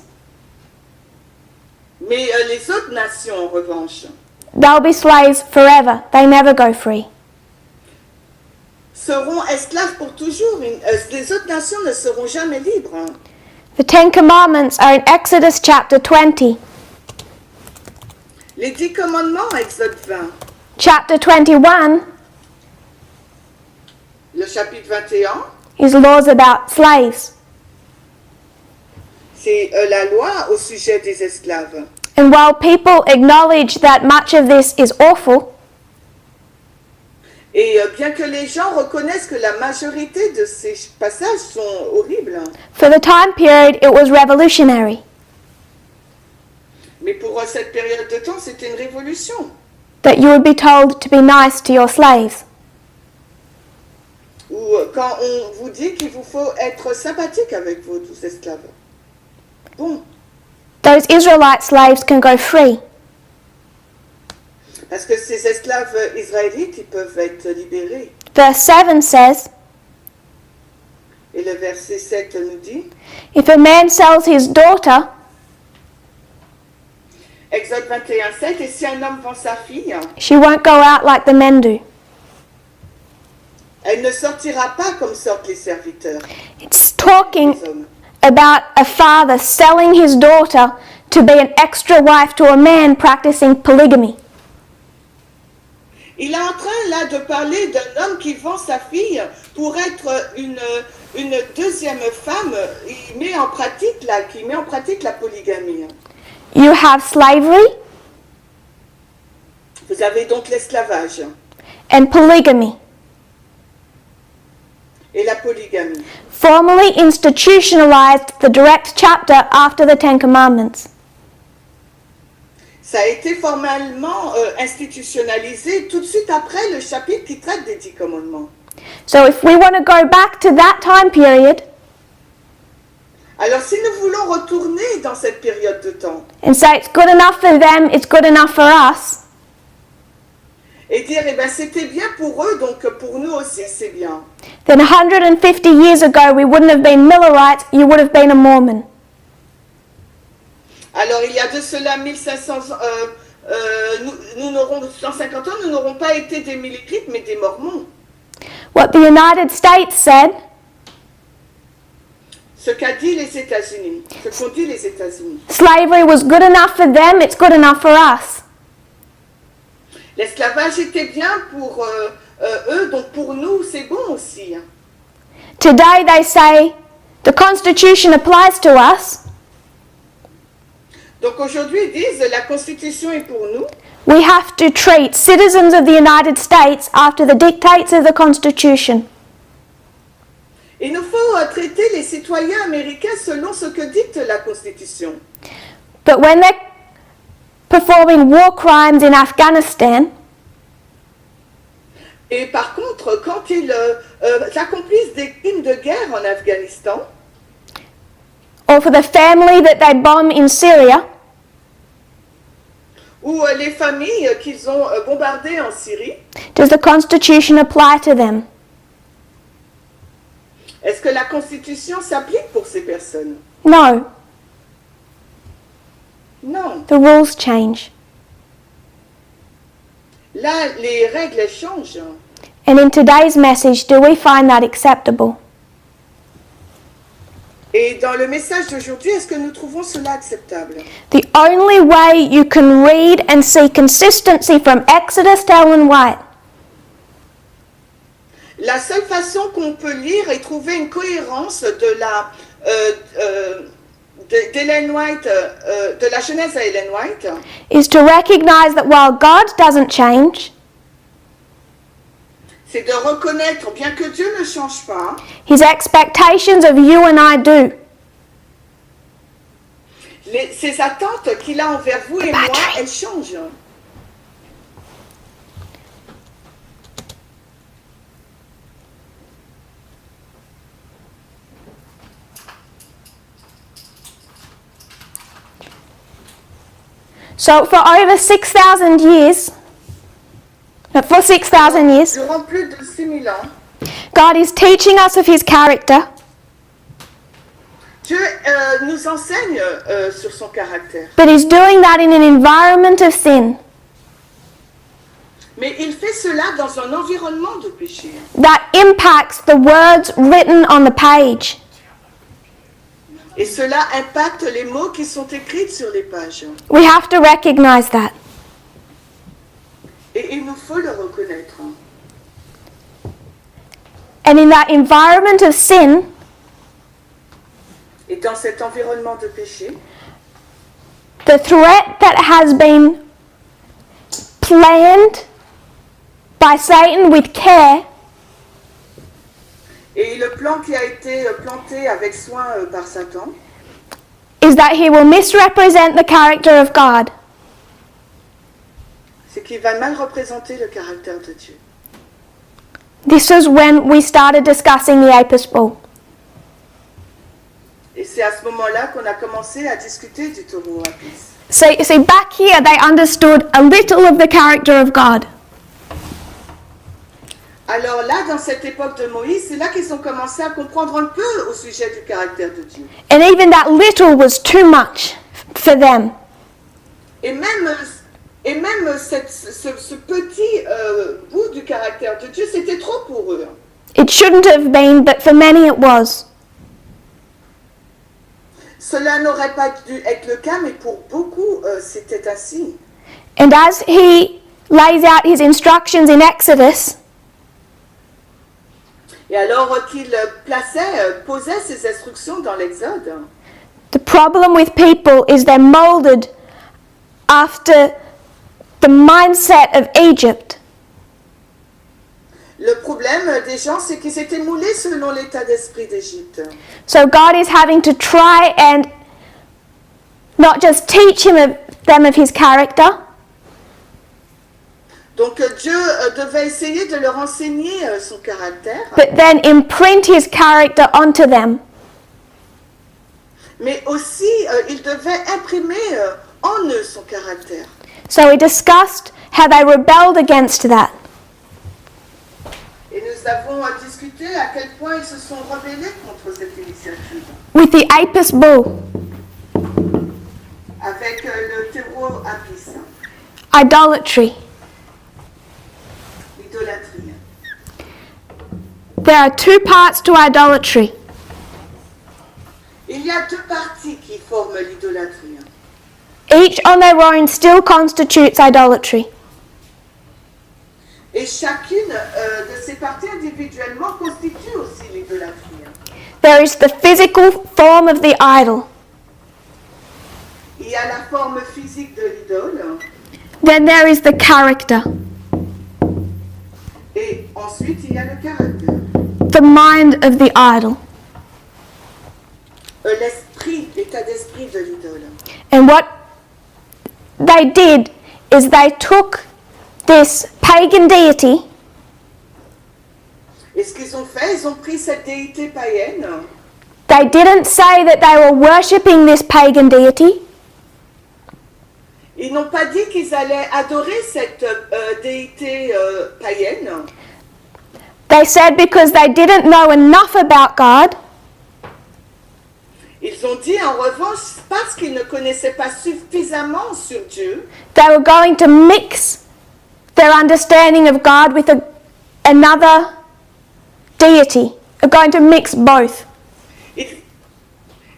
mais les autres nations en revanche they'll be slaves forever. They never go free. seront esclaves pour toujours. Les autres nations ne seront jamais libres. The Ten Commandments are in Exodus chapter 20. Les 10 commandements, Exode 20, Chapter 21 le chapitre 21, is laws about slaves. c'est la loi au sujet des esclaves. And while people acknowledge that much of this is awful, Et bien que les gens reconnaissent que la majorité de ces passages sont horribles, for the time period it was revolutionary. mais pour cette période de temps, c'était une révolution. That you would be told to be nice to your slaves. Ou quand on vous dit qu'il vous faut être sympathique avec vos esclaves. Bon, Those Israelite slaves can go free. parce que ces esclaves israélites, ils peuvent être libérés. Verse 7 says, Et le verset 7 nous dit, if a man sells his daughter, Exode 21, 7, et si un homme vend sa fille, she won't go out like the men do. elle ne sortira pas comme sortent les serviteurs, It's talking les hommes. about a father selling his daughter to be an extra wife to a man practicing polygamy. Il est en train là de parler d'un homme qui vend sa fille pour être une deuxième femme. Il met en pratique la polygamie. You have slavery Vous avez donc l'esclavage and polygamy, et la polygamie. formally institutionalized the direct chapter after the Ten Commandments. Ça a été formellement institutionnalisé tout de suite après le chapitre qui traite des 10 commandements. So if we want to go back to that time period Alors si nous voulons retourner dans cette période de temps and say it's good enough for them, it's good enough for us, et dire eh ben c'était bien pour eux donc pour nous aussi c'est bien. then 150 years ago we wouldn't have been Millerites, you would have been a Mormon. Alors il y a de cela 1500 nous n'aurons 150 ans, nous n'aurons pas été des Millerites mais des Mormons. What the United States said Ce qu'a dit les États-Unis, ce qu'ont dit les États-Unis. slavery was good enough for them, it's good enough for us. L'esclavage était bien pour eux, donc pour nous c'est bon aussi. Today they say the Constitution applies to us, Donc aujourd'hui ils disent la Constitution est pour nous. we have to treat citizens of the United States after the dictates of the Constitution. Il nous faut traiter les citoyens américains selon ce que dicte la Constitution. But when they're performing war crimes in Afghanistan, Et par contre, quand ils accomplissent des crimes de guerre en Afghanistan, or for the family that they bomb in Syria, ou les familles qu'ils ont bombardées en Syrie, does the Constitution apply to them? est-ce que la Constitution s'applique pour ces personnes? No, Non. the rules change. Là, les règles changent. And in today's message, do we find that acceptable? Et dans le message d'aujourd'hui, est-ce que nous trouvons cela acceptable? The only way you can read and see consistency from Exodus to Ellen White La seule façon qu'on peut lire et trouver une cohérence de d'Ellen White, de la Genèse à Ellen White, is to recognize that while God doesn't change, c'est de reconnaître, bien que Dieu ne change pas, His expectations of you and I do. ses attentes qu'il a envers vous et moi, elles changent. So for over 6,000 years, for 6,000 years, Durant plus de 6000 ans, God is teaching us of His character, Dieu nous enseigne sur son caractère. but He's doing that in an environment of sin Mais il fait cela dans un environnement de péché that impacts the words written on the page. et cela impacte les mots qui sont écrits sur les pages. We have to recognize that. Et il nous faut le reconnaître. And in that environment of sin, Et dans cet environnement de péché, the threat that has been planned by Satan with care et le plan qui a été planté avec soin par Satan, is that he will misrepresent the character of God. c'est qu'il va mal représenter le caractère de Dieu. This is when we started discussing the Apis Bull. Et c'est à ce moment-là qu'on a commencé à discuter du taureau Apis. See, back here they understood a little of the character of God. Alors là, dans cette époque de Moïse, c'est là qu'ils ont commencé à comprendre un peu au sujet du caractère de Dieu. And even that little was too much for them. Et même ce petit bout du caractère de Dieu, c'était trop pour eux. It shouldn't have been, but for many it was. Cela n'aurait pas dû être le cas, mais pour beaucoup, c'était ainsi. And as he lays out his instructions in Exodus, Et alors qu'il posait ses instructions dans l'Exode, the problem with people is they're molded after the mindset of Egypt. le problème des gens, c'est qu'ils étaient moulés selon l'état d'esprit d'Égypte. So God is having to try and not just teach them of his character, Donc Dieu devait essayer de leur enseigner son caractère, but then imprint his character onto them. mais aussi il devait imprimer en eux son caractère. So we discussed how they rebelled against that. Et nous avons discuté à quel point ils se sont rebellés contre cette initiative, With the Apis bull, avec le taureau Apis, idolatry. l'idolâtrie. There are two parts to idolatry. Il y a deux parties qui forment l'idolâtrie. Each on their own still constitutes idolatry. Et chacune de ces parties individuellement constitue aussi l'idolâtrie. There is the physical form of the idol. Il y a la forme physique de l'idole, Then there is the character, et ensuite il y a le caractère, the mind of the idol. l'esprit, l'état d'esprit de l'idole. And what they did is they took this pagan deity Et ce qu'ils ont fait, ils ont pris cette déité païenne. They didn't say that they were worshipping this pagan deity. Ils n'ont pas dit qu'ils allaient adorer cette déité païenne. They said because they didn't know enough about God, Ils ont dit en revanche, parce qu'ils ne connaissaient pas suffisamment sur Dieu, they were going to mix their understanding of God with another deity. They're going to mix both.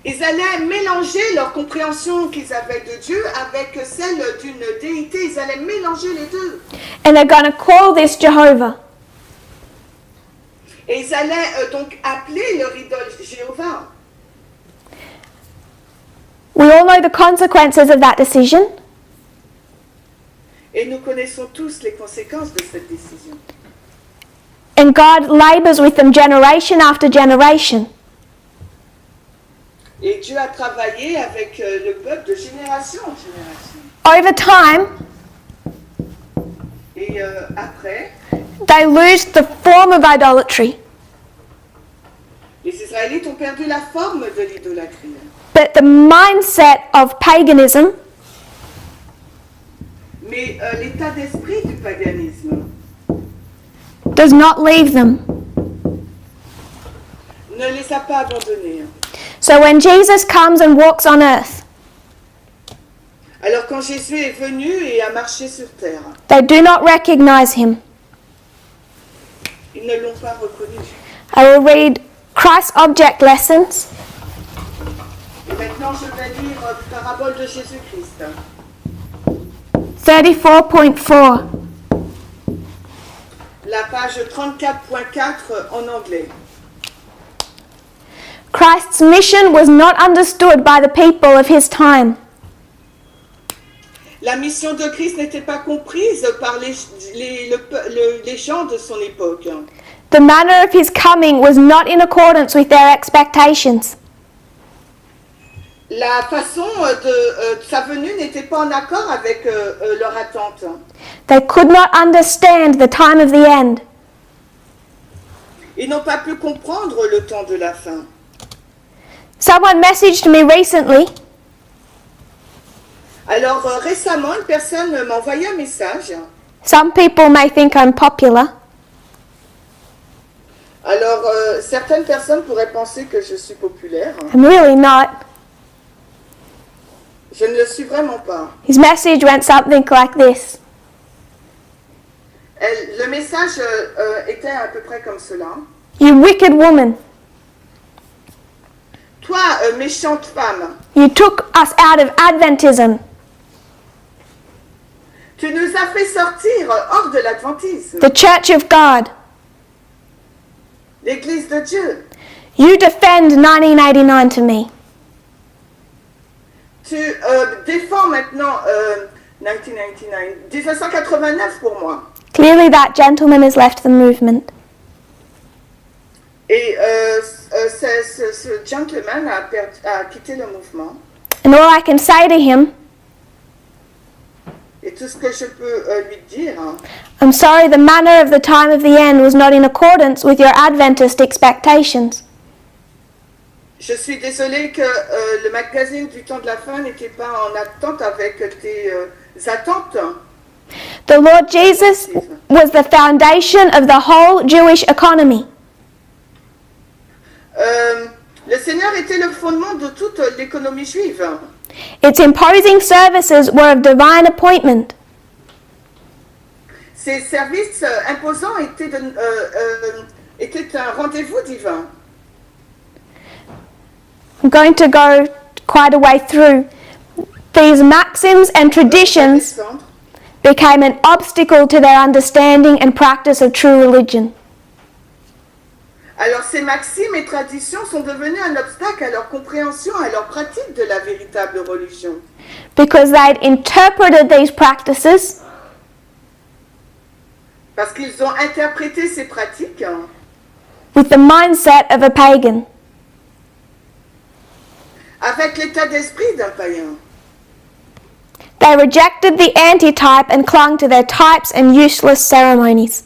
ils allaient mélanger leur compréhension qu'ils avaient de Dieu avec celle d'une déité. Ils allaient mélanger les deux. And they're going to call this Jehovah. Et ils allaient donc appeler leur idole Jéhovah. We all know the consequences of that decision. Et nous connaissons tous les conséquences de cette décision. And God labors with them generation after generation. Et Dieu a travaillé avec le peuple de génération en génération. Over time, Et après, they lose the form of idolatry, les Israélites ont perdu la forme de l'idolâtrie. but the mindset of paganism Mais l'état d'esprit du paganisme does not leave them. ne les a pas abandonnés. So when Jesus comes and walks on earth, Alors quand Jésus est venu et a marché sur terre, they do not recognize him. ils ne l'ont pas reconnu. I will read Christ's object lessons, Et maintenant je vais lire Parabole de Jésus-Christ. 34.4. La page 34.4 en anglais. Christ's mission was not understood by the people of his time. La mission de Christ n'était pas comprise par les gens de son époque. The manner of his coming was not in accordance with their expectations. La façon de sa venue n'était pas en accord avec leur attente. They could not understand the time of the end. Ils n'ont pas pu comprendre le temps de la fin. Someone messaged me recently Alors récemment, une personne m'a envoyé un message. Some people may think I'm popular. Alors certaines personnes pourraient penser que je suis populaire. I'm really not. Je ne le suis vraiment pas. His message went something like this. Le message était à peu près comme cela. You wicked woman. Toi, méchante femme, you took us out of Adventism. tu nous as fait sortir hors de l'adventisme, The Church of God. l'Église de Dieu. You defend 1989 to me. Tu défends maintenant 1989 pour moi. Clearly that gentleman has left the movement. Et ce gentleman a quitté le mouvement. And all I can say to him, Et tout ce que je peux lui dire, hein, I'm sorry the manner of the time of the end was not in accordance with your Adventist expectations. je suis désolée que le magazine du temps de la fin n'était pas en attente avec tes attentes. The Lord Jesus was the foundation of the whole Jewish economy. Le Seigneur était le fondement de toute l'économie juive. Its imposing services were of divine appointment. Ces services imposants étaient un rendez-vous divin. I'm going to go quite a way through. These maxims and traditions became an obstacle to their understanding and practice of true religion. Alors ces maximes et traditions sont devenues un obstacle à leur compréhension, à leur pratique de la véritable religion. Because they'd interpreted these practices Parce qu'ils ont interprété ces pratiques with the mindset of a pagan. avec l'état d'esprit d'un païen. They rejected the antitype and clung to their types and useless ceremonies.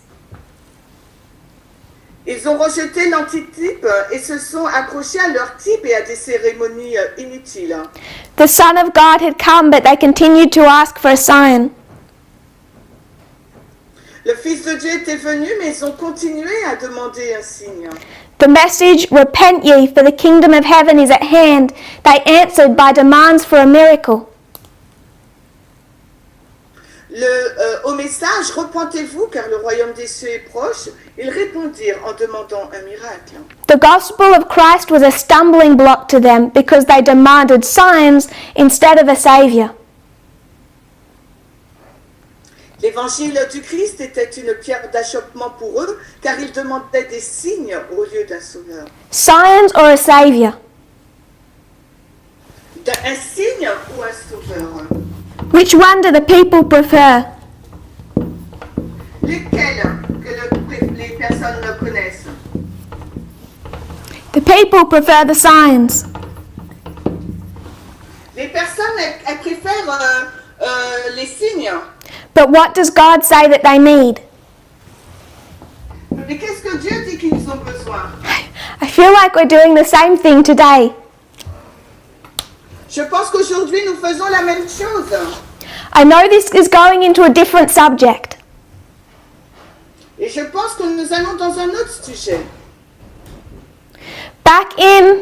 Ils ont rejeté l'antitype et se sont accrochés à leur type et à des cérémonies inutiles. The Son of God had come, but they continued to ask for a sign. Le Fils de Dieu était venu, mais ils ont continué à demander un signe. The message, repent ye, for the kingdom of heaven is at hand, they answered by demands for a miracle. Au message, repentez-vous car le royaume des cieux est proche, ils répondirent en demandant un miracle. The gospel of Christ was a stumbling block to them because they demanded signs instead of a saviour. L'évangile du Christ était une pierre d'achoppement pour eux car ils demandaient des signes au lieu d'un sauveur. Signs or a saviour? Un signe ou un sauveur? Which one do the people prefer? Lesquels que les personnes connaissent? The people prefer the signs. Les personnes elles préfèrent les signes. But what does God say that they need? Mais qu'est-ce que Dieu dit qu'ils ont besoin? I feel like we're doing the same thing today. Je pense qu'aujourd'hui nous faisons la même chose. I know this is going into a different subject. Et je pense que nous allons dans un autre sujet. Back in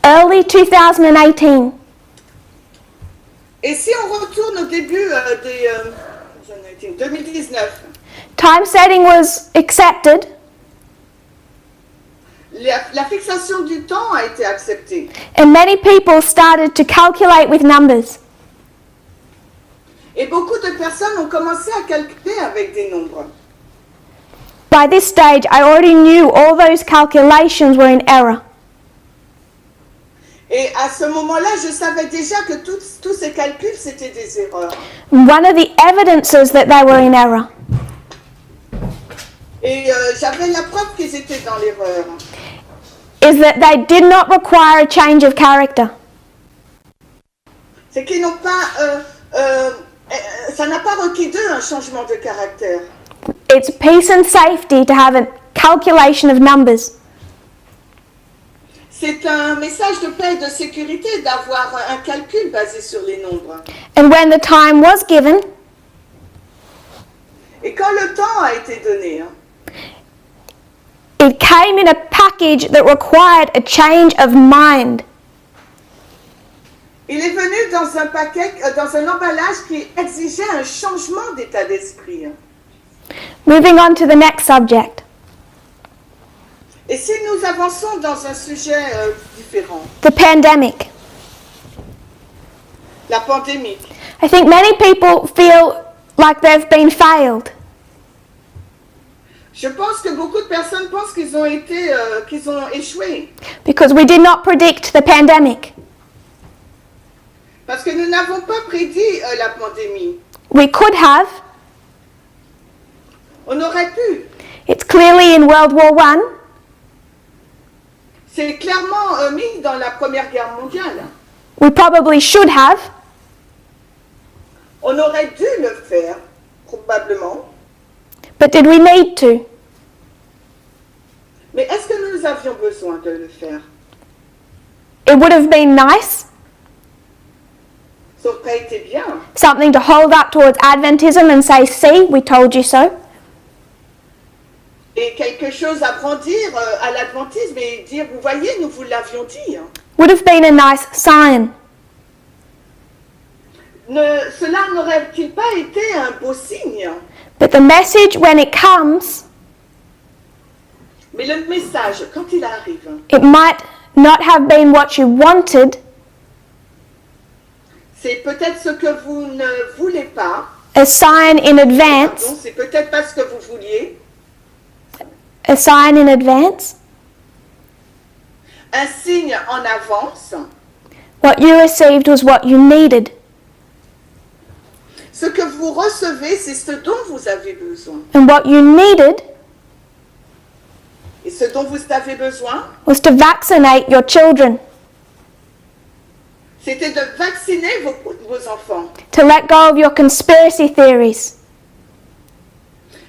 early 2018, Et si on retourne au début 2019, time setting was accepted, la fixation du temps a été acceptée. and many people started to calculate with numbers. Et beaucoup de personnes ont commencé à calculer avec des nombres. By this stage, I already knew all those calculations were in error. Et à ce moment-là, je savais déjà que tous ces calculs, c'était des erreurs. One of the evidences that they were in error Et j'avais la preuve qu'ils étaient dans l'erreur. is that they did not require a change of character. C'est qu'ils n'ont pas... ça n'a pas requis d'eux un changement de caractère. It's peace and safety to have a calculation of numbers. C'est un message de paix et de sécurité d'avoir un calcul basé sur les nombres. And when the time was given, Et quand le temps a été donné, it came in a package that required a change of mind. il est venu dans un paquet, dans un emballage qui exigeait un changement d'état d'esprit. Moving on to the next subject. Et si nous avançons dans un sujet différent, the pandemic. la pandémie, I think many people feel like they've been failed je pense que beaucoup de personnes pensent qu'ils ont échoué. because we did not predict the pandemic. Parce que nous n'avons pas prédit la pandémie. We could have. On aurait pu. It's clearly in World War I. C'est clairement mis dans la Première Guerre mondiale. We probably should have. On aurait dû le faire, probablement. But did we need to? Mais est-ce que nous avions besoin de le faire? It would have been nice, Ça aurait été bien. something to hold up towards Adventism and say, see, we told you so. Et quelque chose à brandir à l'adventisme et dire, vous voyez, nous vous l'avions dit. Hein. Would have been a nice sign. Cela n'aurait-il pas été un beau signe? But the message, when it comes, Mais le message, quand il arrive, it might not have been what you wanted, c'est peut-être ce que vous ne voulez pas. a sign in advance, Pardon, c'est peut-être pas ce que vous vouliez. a sign in advance. Un signe en avance. What you received was what you needed. Ce que vous recevez, c'est ce dont vous avez besoin. And what you needed Et ce dont vous avez besoin, was to vaccinate your children, c'était de vacciner vos enfants, to let go of your conspiracy theories,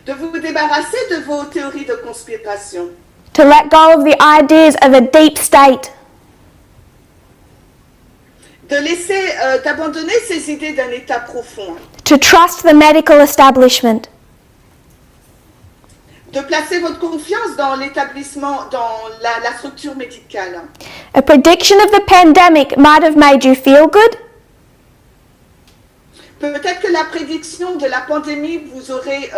de vous débarrasser de vos théories de conspiration, to let go of the ideas of a deep state, de laisser, d'abandonner ces idées d'un état profond, to trust the medical establishment, de placer votre confiance dans l'établissement, dans la structure médicale. A prediction of the pandemic might have made you feel good, Peut-être que la prédiction de la pandémie vous aurait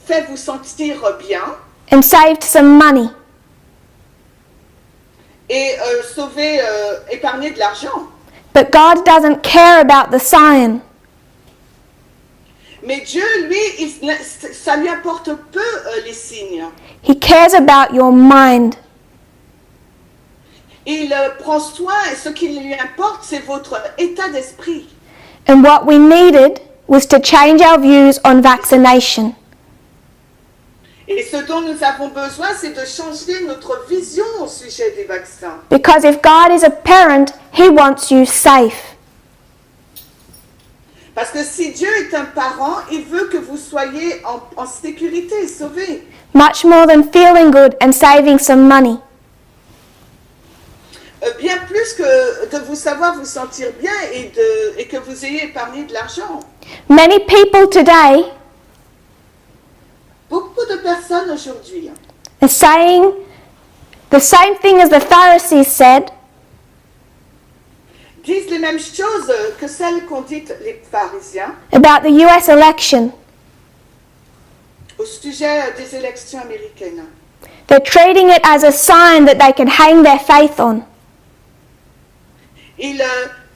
fait vous sentir bien and saved some money. et épargner de l'argent. But God doesn't care about the sign. Mais Dieu, lui, ça lui apporte peu les signes. He cares about your mind. Il prend soin, et ce qui lui importe, c'est votre état d'esprit. And what we needed was to change our views on vaccination. Et ce dont nous avons besoin, c'est de changer notre vision au sujet des vaccins. Because if God is a parent, He wants you safe. Parce que si Dieu est un parent, il veut que vous soyez en sécurité, sauvés. Much more than feeling good and saving some money. Bien plus que de vous savoir vous sentir bien et que vous ayez épargné de l'argent. Many people today Beaucoup de personnes aujourd'hui are saying the same thing as the Pharisees said, disent les mêmes choses que celles qu'ont dites les pharisiens about the US election. au sujet des élections américaines. They're treating it as a sign that they can hang their faith on. Ils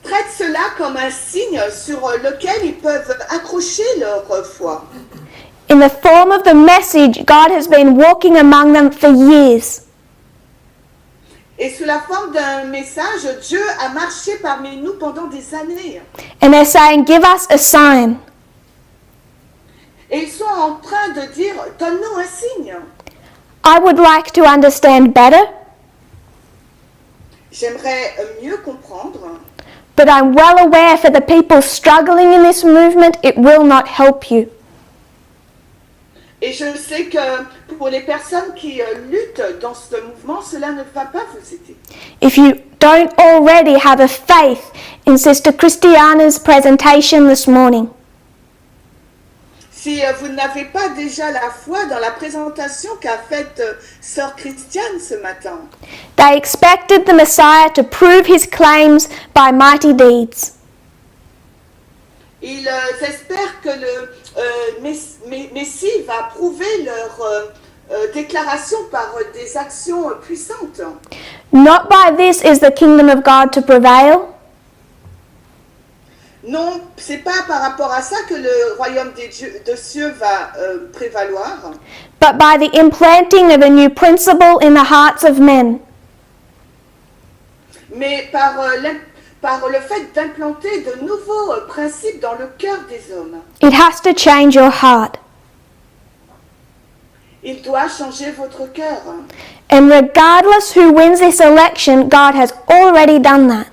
traitent cela comme un signe sur lequel ils peuvent accrocher leur foi. In the form of the message, God has been walking among them for years. Et sous la forme d'un message, Dieu a marché parmi nous pendant des années. And they're saying, give us a sign. Et ils sont en train de dire, donne-nous un signe. I would like to understand better, J'aimerais mieux comprendre, but I'm well aware for the people struggling in this movement, it will not help you. et je sais que pour les personnes qui luttent dans ce mouvement, cela ne va pas vous aider. If you don't already have a faith in Sister Christiana's presentation this morning, Si vous n'avez pas déjà la foi dans la présentation qu'a faite Sœur Christiane ce matin, they expected the Messiah to prove his claims by mighty deeds. ils espèrent que le Messie va prouver déclaration par des actions puissantes. Not by this is the kingdom of God to prevail, Non, c'est pas par rapport à ça que le royaume des cieux va prévaloir, but by the implanting of a new principle in the hearts of men. mais par le fait d'implanter de nouveaux principes dans le cœur des hommes. It has to change your heart. Il doit changer votre cœur. And regardless who wins this election, God has already done that.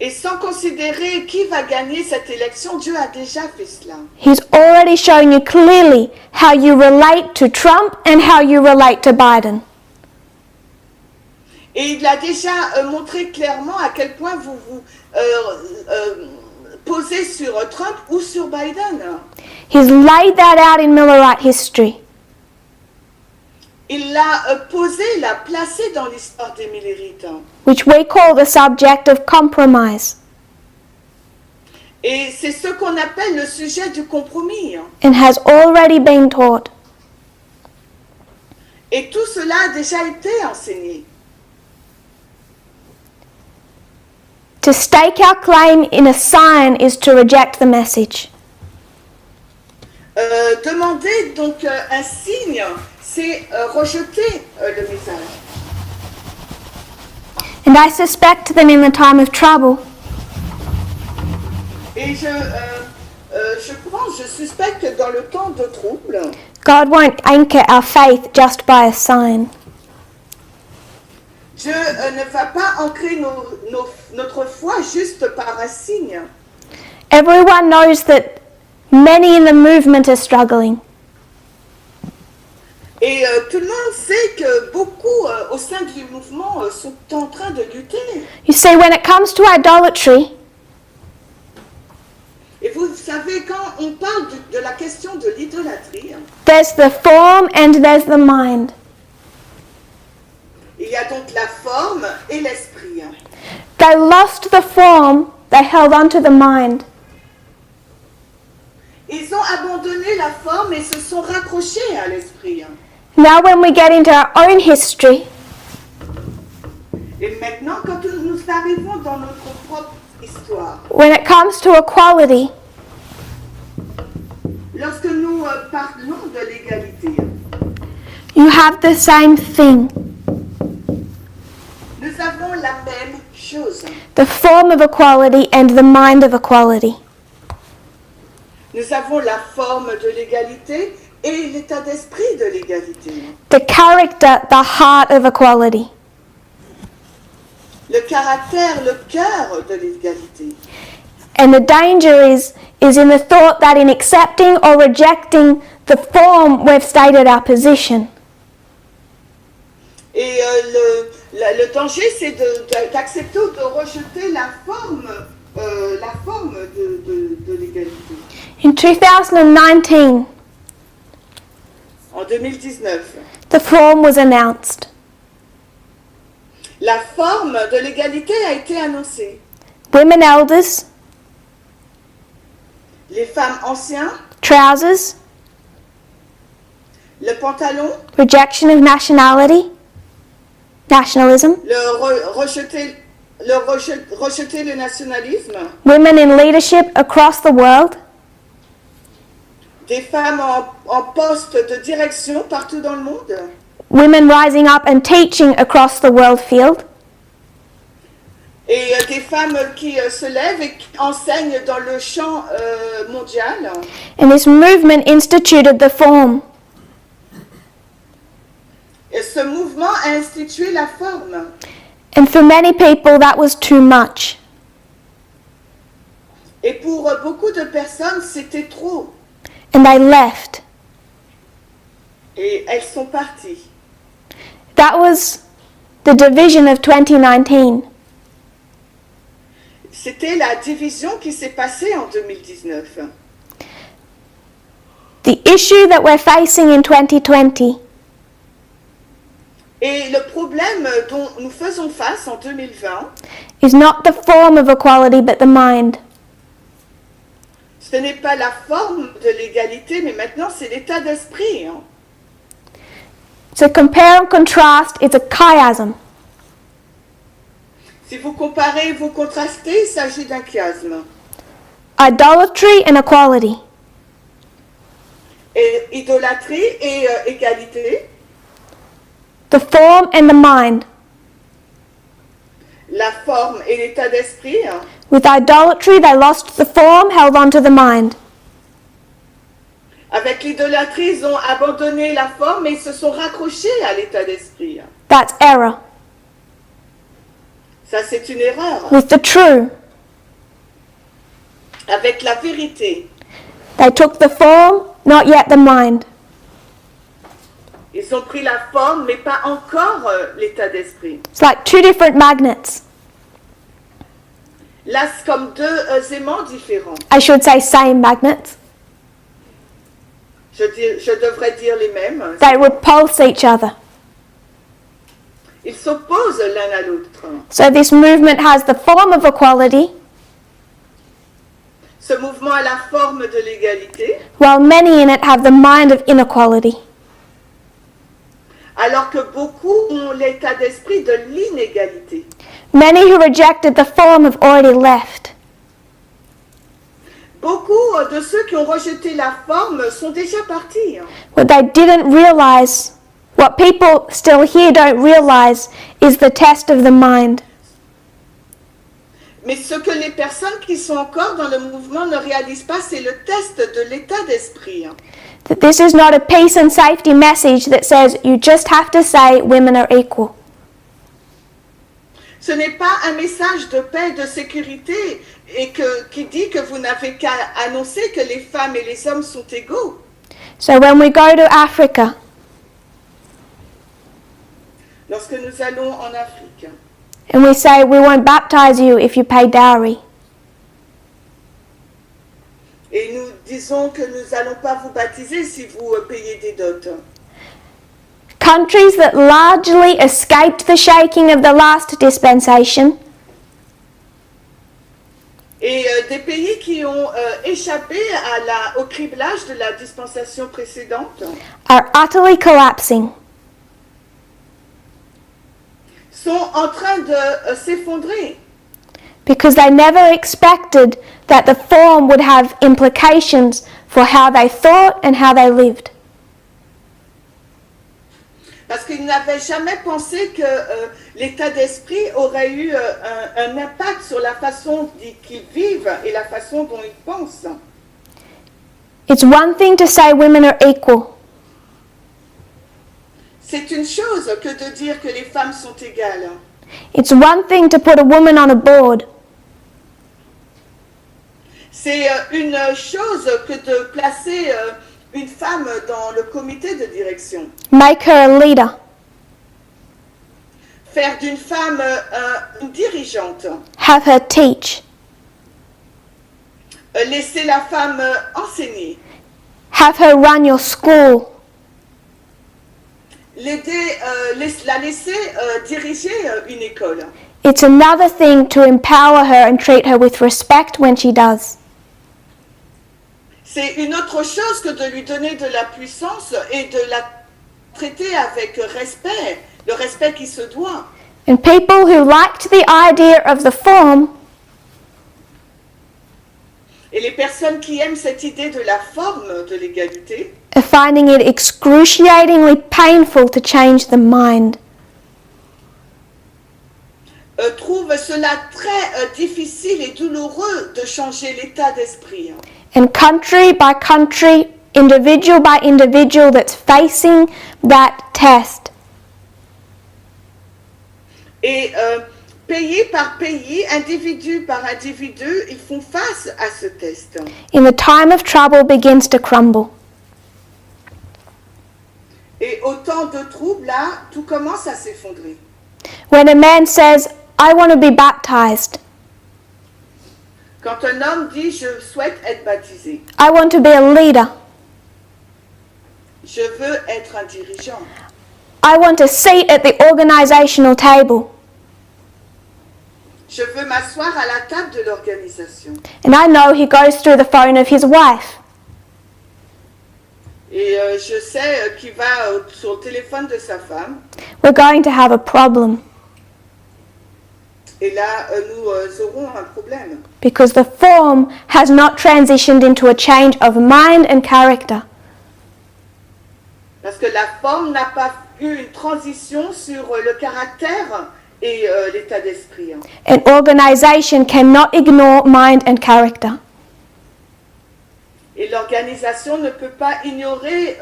Et sans considérer qui va gagner cette élection, Dieu a déjà fait cela. He's already shown you clearly how you relate to Trump and how you relate to Biden. Et il a déjà montré clairement à quel point vous vous posez sur Trump ou sur Biden. He's laid that out in Millerite history. Il l'a posé, l'a placé dans l'histoire des Millérites. Which we call the subject of compromise, Et c'est ce qu'on appelle le sujet du compromis. and has already been taught. Et tout cela a déjà été enseigné. To stake our claim in a sign is to reject the message. Demander donc un signe, c'est rejeter le message. And I suspect that in the time of trouble, Et je suspecte que dans le temps de trouble, God won't anchor our faith just by a sign. Dieu ne va pas ancrer notre foi juste par un signe. Everyone knows that many in the movement are struggling. Et tout le monde sait que beaucoup au sein du mouvement sont en train de lutter. You see, when it comes to idolatry, Et vous savez, quand on parle de la question de l'idolâtrie, there's the form and there's the mind. il y a donc la forme et l'esprit. They lost the form, they held on to the mind. Ils ont abandonné la forme et se sont raccrochés à l'esprit. Now when we get into our own history, Et maintenant, quand nous arrivons dans notre propre histoire, when it comes to equality, lorsque nous parlons de l'égalité, you have the same thing. nous avons la même chose. The form of equality and the mind of equality. Nous avons la forme de l'égalité et l'état d'esprit de l'égalité. The character, the heart of equality. Le caractère, le cœur de l'égalité. And the danger is in the thought that in accepting or rejecting the form, we've stated our position. Et le danger, c'est d'accepter ou de rejeter la forme de l'égalité. In 2019, En 2019, the form was announced. la forme de l'égalité a été annoncée. Women elders, Les femmes anciennes, trousers, le pantalon, rejection of nationalism, rejeter le nationalisme, women in leadership across the world, des femmes en poste de direction partout dans le monde, women rising up and teaching across the world field, et des femmes qui se lèvent et qui enseignent dans le champ mondial. and this movement instituted the form. Et ce mouvement a institué la forme. And for many people that was too much. Et pour beaucoup de personnes, c'était trop. And they left. Et elles sont parties. That was the division of 2019. C'était la division qui s'est passée en 2019. The issue that we're facing in 2020 Et le problème dont nous faisons face en 2020, is not the form of equality but the mind. Ce n'est pas la forme de l'égalité, mais maintenant c'est l'état d'esprit. Hein. So compare and contrast is a chiasm. Si vous comparez, vous contrastez, il s'agit d'un chiasme. Idolatry and equality. Et idolâtrie et égalité. The form and the mind. La forme et l'état d'esprit. Hein. With idolatry, they lost the form, held on to the mind. Avec l'idolâtrie, ils ont abandonné la forme et ils se sont raccrochés à l'état d'esprit. Hein. That's error. Ça, c'est une erreur. With the true, Avec la vérité, they took the form, not yet the mind. ils ont pris la forme, mais pas encore l'état d'esprit. It's like two different magnets. Là, c'est comme deux aimants différents. I should say same magnets. Je devrais dire les mêmes. They repulse each other. Ils s'opposent l'un à l'autre. So this movement has the form of equality, Ce mouvement a la forme de l'égalité, while many in it have the mind of inequality. alors que beaucoup ont l'état d'esprit de l'inégalité. Many who rejected the form have already left. Beaucoup de ceux qui ont rejeté la forme sont déjà partis. What they didn't realize, what people still here don't realize, is the test of the mind. Mais ce que les personnes qui sont encore dans le mouvement ne réalisent pas, c'est le test de l'état d'esprit. That this is not a peace and safety message that says you just have to say women are equal. Ce n'est pas un message de paix, de sécurité, et qui dit que vous n'avez qu'à annoncer que les femmes et les hommes sont égaux. So when we go to Africa, Lorsque nous allons en Afrique, and we say we won't baptize you if you pay dowry, et nous disons que nous n'allons pas vous baptiser si vous payez des dots. countries that largely escaped the shaking of the last dispensation Et des pays qui ont échappé au criblage de la dispensation précédente are utterly collapsing. sont en train de s'effondrer. Because they never expected that the form would have implications for how they thought and how they lived. Parce qu'ils n'avaient jamais pensé que l'état d'esprit aurait eu un impact sur la façon qu'ils vivent et la façon dont ils pensent. It's one thing to say women are equal, C'est une chose que de dire que les femmes sont égales. it's one thing to put a woman on a board, C'est une chose que de placer une femme dans le comité de direction. make her a leader, Faire d'une femme une dirigeante. have her teach, Laisser la femme enseigner. have her run your school, La laisser diriger une école. It's another thing to empower her and treat her with respect when she does. C'est une autre chose que de lui donner de la puissance et de la traiter avec respect, le respect qui se doit. And people who liked the idea of the form Et les personnes qui aiment cette idée de la forme de l'égalité are finding it excruciatingly painful to change the mind. trouvent cela très difficile et douloureux de changer l'état d'esprit. And country by country, individual by individual that's facing that test, Et pays par pays, individu par individu, ils font face à ce test. in the time of trouble begins to crumble. Et au temps de trouble, là, tout commence à s'effondrer. When a man says, I want to be baptized, Quand un homme dit « je souhaite être baptisé »,« I want to be a leader, je veux être un dirigeant »,« I want a seat at the organizational table, Je veux m'asseoir à la table de l'organisation. And I know he goes through the phone of his wife. Et je sais qu'il va sur le téléphone de sa femme. We're going to have a problem Et là, nous aurons un problème. because the form has not transitioned into a change of mind and character. Parce que la forme n'a pas eu une transition sur le caractère et l'état d'esprit. An organization cannot ignore mind and character. Et l'organisation ne peut pas ignorer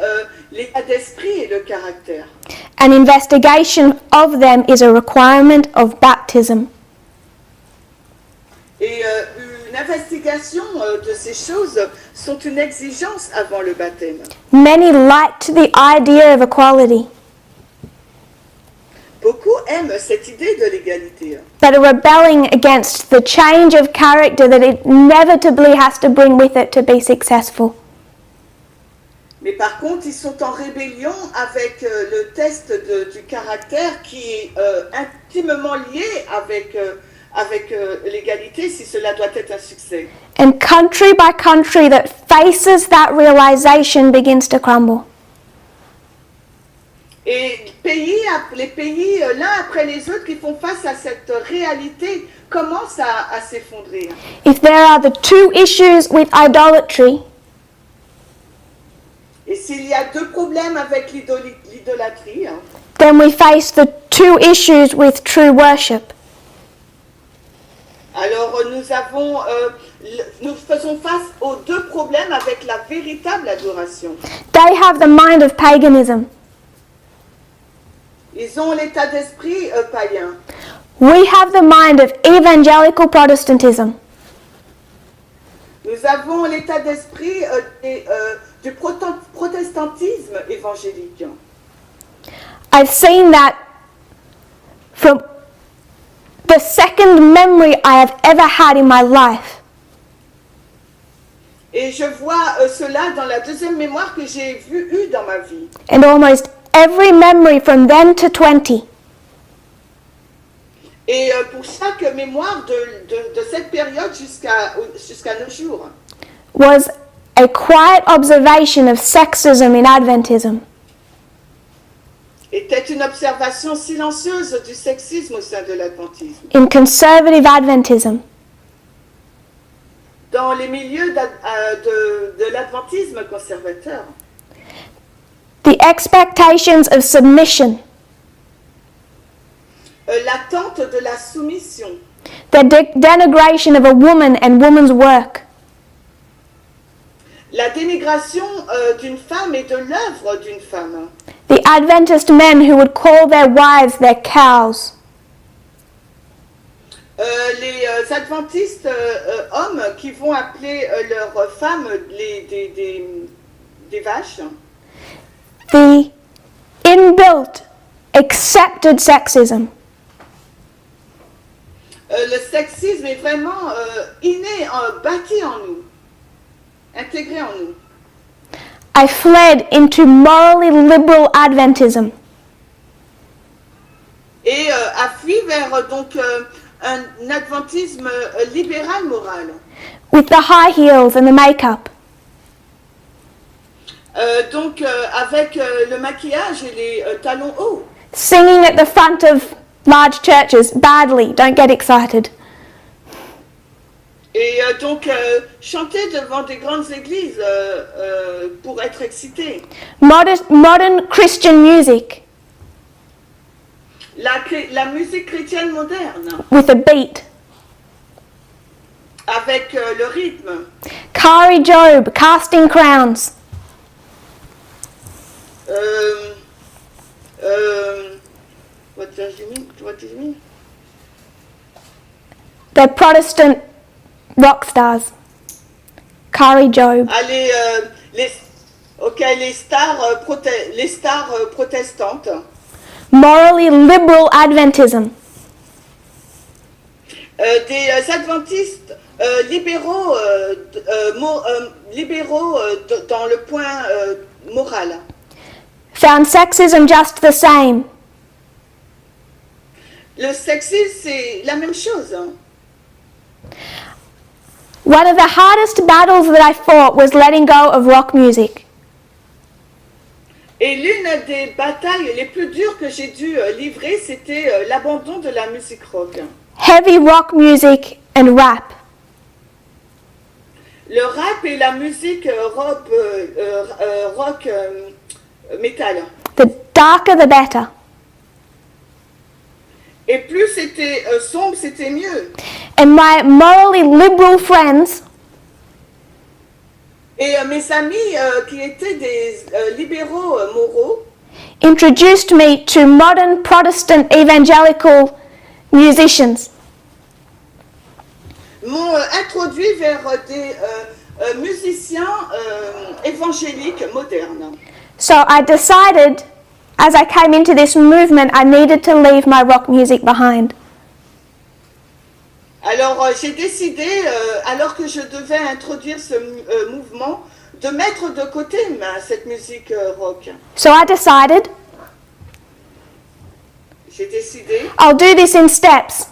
l'état d'esprit et le caractère. An investigation of them is a requirement of baptism. Et une investigation de ces choses sont une exigence avant le baptême. Many liked the idea of equality, Beaucoup aiment cette idée de l'égalité, but are rebelling against the change of character that it inevitably has to bring with it to be successful. mais par contre, ils sont en rébellion avec le test du caractère qui est intimement lié avec l'égalité si cela doit être un succès. And country by country that faces that realization begins to crumble. Et les pays l'un après les autres qui font face à cette réalité commencent à s'effondrer. If there are the two issues with idolatry, Et s'il y a deux problèmes avec l'idolâtrie, then we face the two issues with true worship. alors nous faisons face aux deux problèmes avec la véritable adoration. They have the mind of paganism. Ils ont l'état d'esprit païen. We have the mind of evangelical Protestantism. Nous avons l'état d'esprit du protestantisme évangélique. I've seen that from the second memory I have ever had in my life. Et je vois cela dans la deuxième mémoire que j'ai eue dans ma vie. And almost every memory from then to 20 Et pour chaque mémoire de cette période jusqu'à nos jours, was a quiet observation of sexism in Adventism. était une observation silencieuse du sexisme au sein de l'adventisme. In conservative Adventism, Dans les milieux de l'adventisme conservateur, the expectations of submission, l'attente de la soumission, the denigration of a woman and woman's work, la dénigration d'une femme et de l'œuvre d'une femme, the Adventist men who would call their wives their cows, les adventistes hommes qui vont appeler leurs femmes des vaches, the inbuilt, accepted sexism, le sexisme est vraiment inné, bâti en nous, intégré en nous. I fled into morally liberal Adventism. Et a fui vers donc un adventisme libéral moral. With the high heels and the makeup, Donc avec le maquillage et les talons hauts. singing at the front of large churches badly, don't get excited. Et donc chanter devant des grandes églises pour être excité. Modern Christian music La musique chrétienne moderne with a beat. avec le rythme. Kari Job, Casting Crowns. What does you mean? What do you mean? The Protestant rock stars. Kari Job. Ah, les stars, protestantes. Morally liberal Adventism. Des adventistes libéraux, dans le point moral. Found sexism just the same. Le sexisme, c'est la même chose. Hein. One of the hardest battles that I fought was letting go of rock music. Et l'une des batailles les plus dures que j'ai dû livrer, c'était l'abandon de la musique rock. Heavy rock music and rap. Le rap et la musique rock métal. The darker the better. Et plus c'était sombre, c'était mieux. And my morally liberal friends Et mes amis qui étaient des libéraux moraux introduced me to modern Protestant evangelical musicians. m'ont introduit vers des musiciens évangéliques modernes. So I decided, as I came into this movement, I needed to leave my rock music behind. Alors j'ai décidé, alors que je devais introduire ce mouvement, de mettre de côté cette musique rock. So I decided J'ai décidé, I'll do this in steps.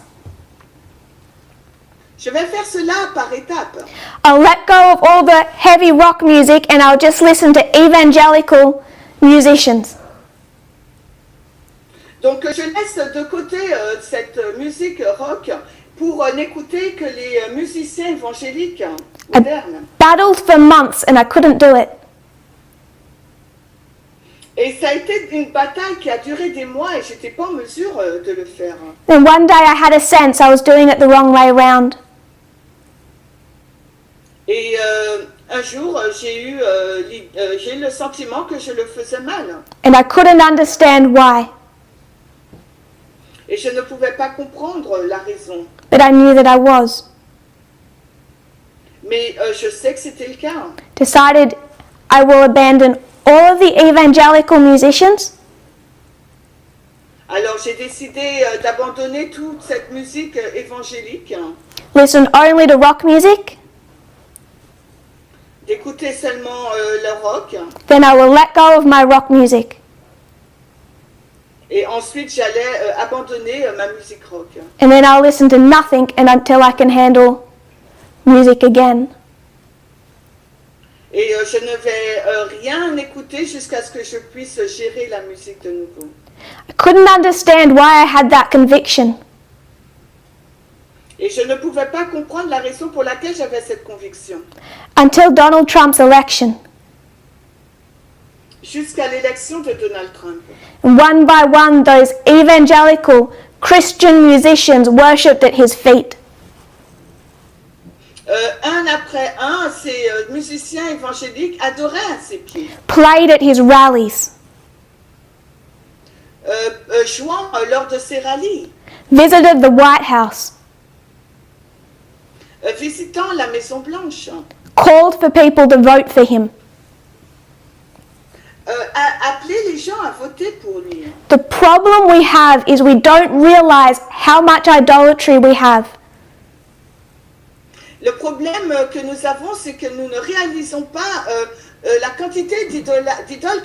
je vais faire cela par étapes. I'll let go of all the heavy rock music and I'll just listen to evangelical musicians. Donc je laisse de côté cette musique rock pour n'écouter que les musiciens évangéliques modernes. Battled for months and I couldn't do it. Et ça a été une bataille qui a duré des mois et j'étais pas en mesure de le faire. Then one day I had a sense I was doing it the wrong way round. Et un jour, j'ai eu le sentiment que je le faisais mal. And I couldn't understand why, Et je ne pouvais pas comprendre la raison. but I knew that I was. Mais je sais que c'était le cas. Decided I will abandon all of the evangelical musicians Alors j'ai décidé d'abandonner toute cette musique évangélique, listen only to rock music, d'écouter seulement le rock. then I will let go of my rock music. Et ensuite j'allais abandonner ma musique rock. And then I'll listen to nothing and until I can handle music again. Et je ne vais rien écouter jusqu'à ce que je puisse gérer la musique de nouveau. I couldn't understand why I had that conviction. Et je ne pouvais pas comprendre la raison pour laquelle j'avais cette conviction. Until Donald Trump's election. Jusqu'à l'élection de Donald Trump. And one by one, those evangelical Christian musicians worshipped at his feet. Un après un, ces musiciens évangéliques adoraient à ses pieds, Played at his rallies, jouant lors de ses rallyes, visited the White House, visitant la Maison Blanche, called for people to vote for him. appelait les gens à voter pour lui. The problem we have is we don't realize how much idolatry we have. Le problème que nous avons, c'est que nous ne réalisons pas la quantité d'idoles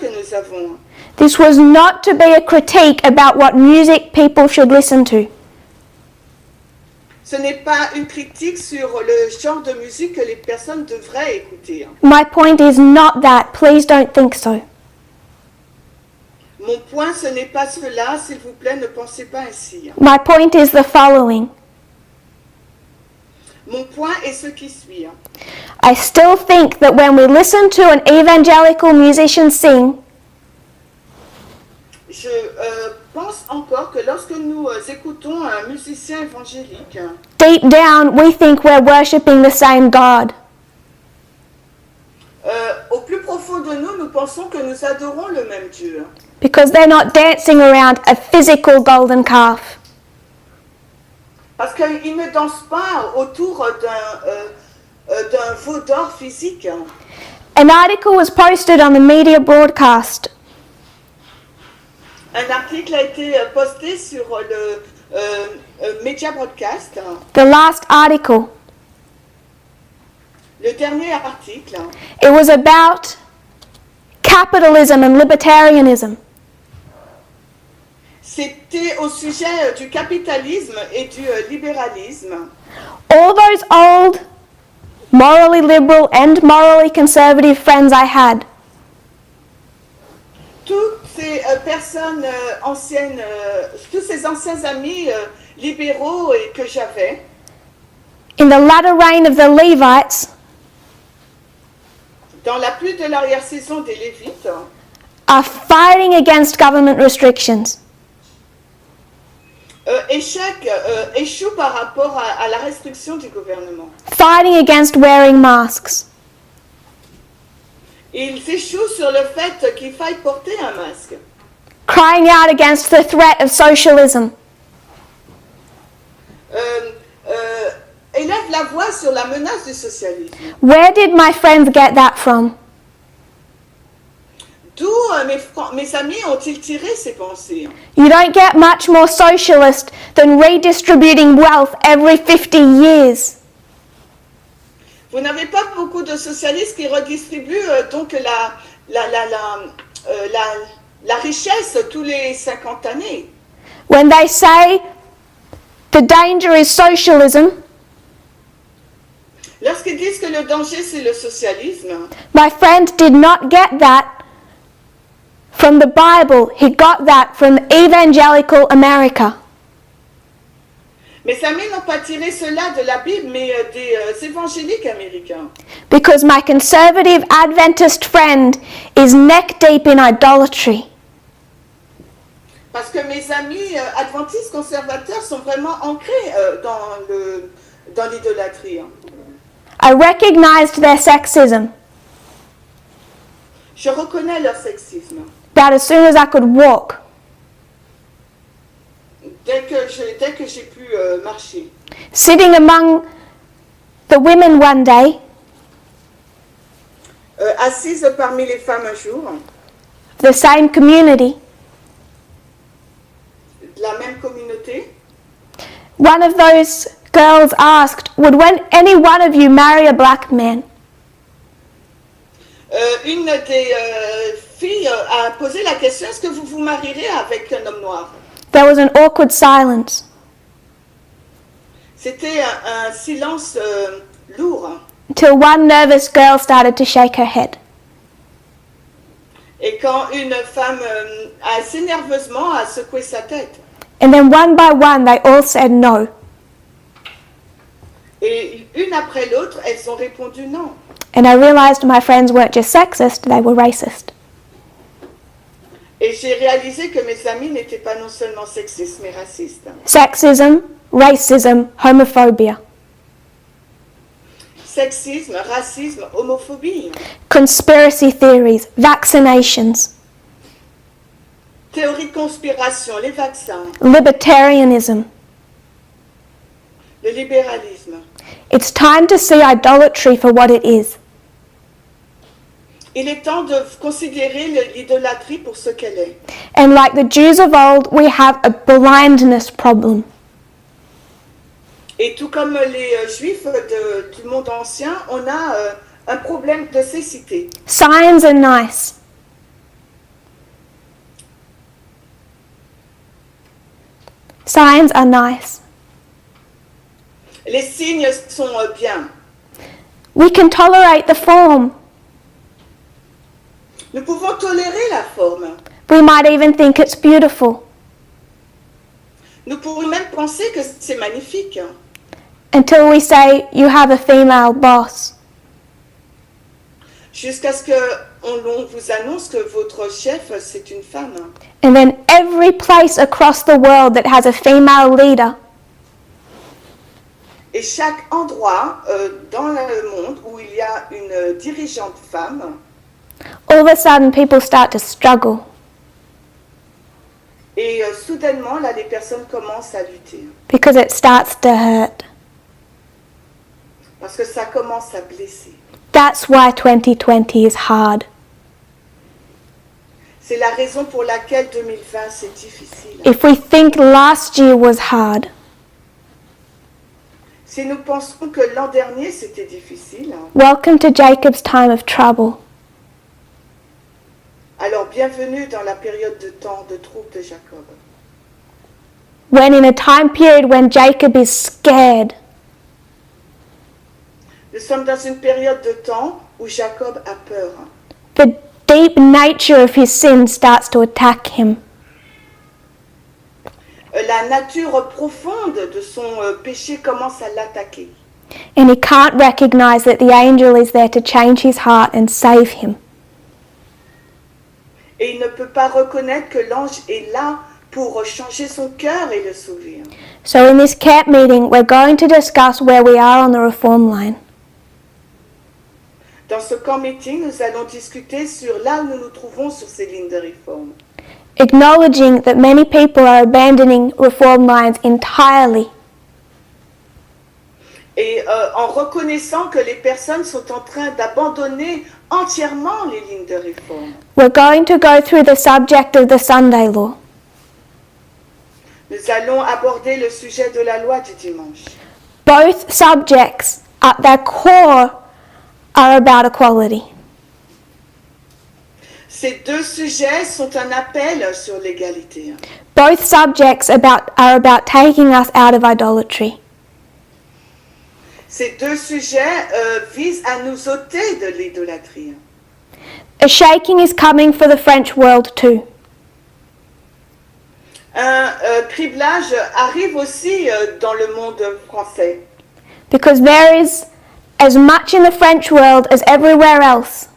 que nous avons. This was not to be a critique about what music people should listen to. Ce n'est pas une critique sur le genre de musique que les personnes devraient écouter. My point is not that. Please don't think so. Mon point, ce n'est pas cela, s'il vous plaît, ne pensez pas ainsi. My point is the following. Mon point est ce qui suit. I still think that when we listen to an evangelical musician sing, Je pense encore que lorsque nous écoutons un musicien évangélique, deep down we think we're worshipping the same God. au plus profond de nous, nous pensons que nous adorons le même Dieu. Because they're not dancing around a physical golden calf. Parce qu'ils ne dansent pas autour d'un veau d'or physique. An article was posted on the media broadcast Un article a été posté sur le Media Broadcast, the last article. le dernier article. It was about capitalism and libertarianism. C'est C'était au sujet du capitalisme et du libéralisme. All those old, morally liberal and morally conservative friends I had, Toutes ces personnes anciennes, tous ces anciens amis libéraux que j'avais, in the latter reign of the Levites, dans la pluie de l'arrière-saison des Lévites, are fighting against government restrictions. échoue par rapport à la restriction du gouvernement. Fighting against wearing masks. Ils échouent sur le fait qu'il faille porter un masque. Crying out against the threat of socialism. Élève la voix sur la menace du socialisme. Where did my friends get that from? D'où mes amis ont-ils tiré ces pensées? You don't get much more socialist than redistributing wealth every 50 years. Vous n'avez pas beaucoup de socialistes qui redistribuent donc la richesse tous les 50 années. When they say the danger is socialism, Lorsqu'ils disent que le danger c'est le socialisme, my friend did not get that from the Bible. He got that from evangelical America. mes amis n'ont pas tiré cela de la Bible, mais des évangéliques américains. Because my conservative Adventist friend is neck deep in idolatry. Parce que mes amis adventistes conservateurs sont vraiment ancrés dans l'idolâtrie. I recognized their sexism Je reconnais leur sexisme. about as soon as I could walk. Dès que j'ai pu marcher. Sitting among the women one day, Assise parmi les femmes un jour, the same community, de la même communauté, one of those girls asked, would any one of you marry a black man? une des filles a posé la question, est-ce que vous vous marierez avec un homme noir? There was an awkward silence. C'était un silence lourd. Till one nervous girl started to shake her head. Et quand une femme assez nerveusement a secoué sa tête. And then one by one they all said no. Et une après l'autre, elles ont répondu non. And I realized my friends weren't just sexist, they were racist. Et j'ai réalisé que mes amis n'étaient pas non seulement sexistes, mais racistes. Sexism, racism, homophobia. Sexisme, racisme, homophobie. Conspiracy theories, vaccinations, Théorie de conspiration, les vaccins, libertarianism. le libéralisme. It's time to see idolatry for what it is. Il est temps de considérer l'idolâtrie pour ce qu'elle est. And like the Jews of old, we have a blindness problem. Et tout comme les Juifs du monde ancien, on a un problème de cécité. Signs are nice. Signs are nice. Les signes sont bien. We can tolerate the form. Nous pouvons tolérer la forme. We might even think it's beautiful. Nous pourrions même penser que c'est magnifique. Until we say, you have a female boss. Jusqu'à ce qu'on vous annonce que votre chef, c'est une femme. And then every place across the world that has a female leader, Et chaque endroit dans le monde où il y a une dirigeante femme, all of a sudden people start to struggle. et soudainement, là, les personnes commencent à lutter. Because it starts to hurt. Parce que ça commence à blesser. That's why 2020 is hard. C'est la raison pour laquelle 2020, c'est difficile. If we think last year was hard, Si nous pensons que l'an dernier, c'était difficile, welcome to Jacob's time of trouble. alors bienvenue dans la période de temps de trouble de Jacob. when in a time period when Jacob is scared. Nous sommes dans une période de temps où Jacob a peur. The deep nature of his sin starts to attack him. La nature profonde de son péché commence à l'attaquer. And he can't recognize that the angel is there to change his heart and save him. Et il ne peut pas reconnaître que l'ange est là pour changer son cœur et le sauver. So in this camp meeting, we're going to discuss where we are on the reform line. Dans ce camp meeting, nous allons discuter sur là où nous nous trouvons sur ces lignes de réforme. Acknowledging that many people are abandoning reform lines entirely. Et en reconnaissant que les personnes sont en train d'abandonner entièrement les lignes de réforme. We're going to go through the subject of the Sunday law. Nous allons aborder le sujet de la loi du dimanche. Both subjects at their core are about equality. Ces deux sujets sont un appel sur l'égalité. Both subjects are about taking us out of idolatry. Ces deux sujets visent à nous ôter de l'idolâtrie. A shaking is coming for the French world too. Un criblage arrive aussi dans le monde français. Because there is as much in the French world as everywhere else.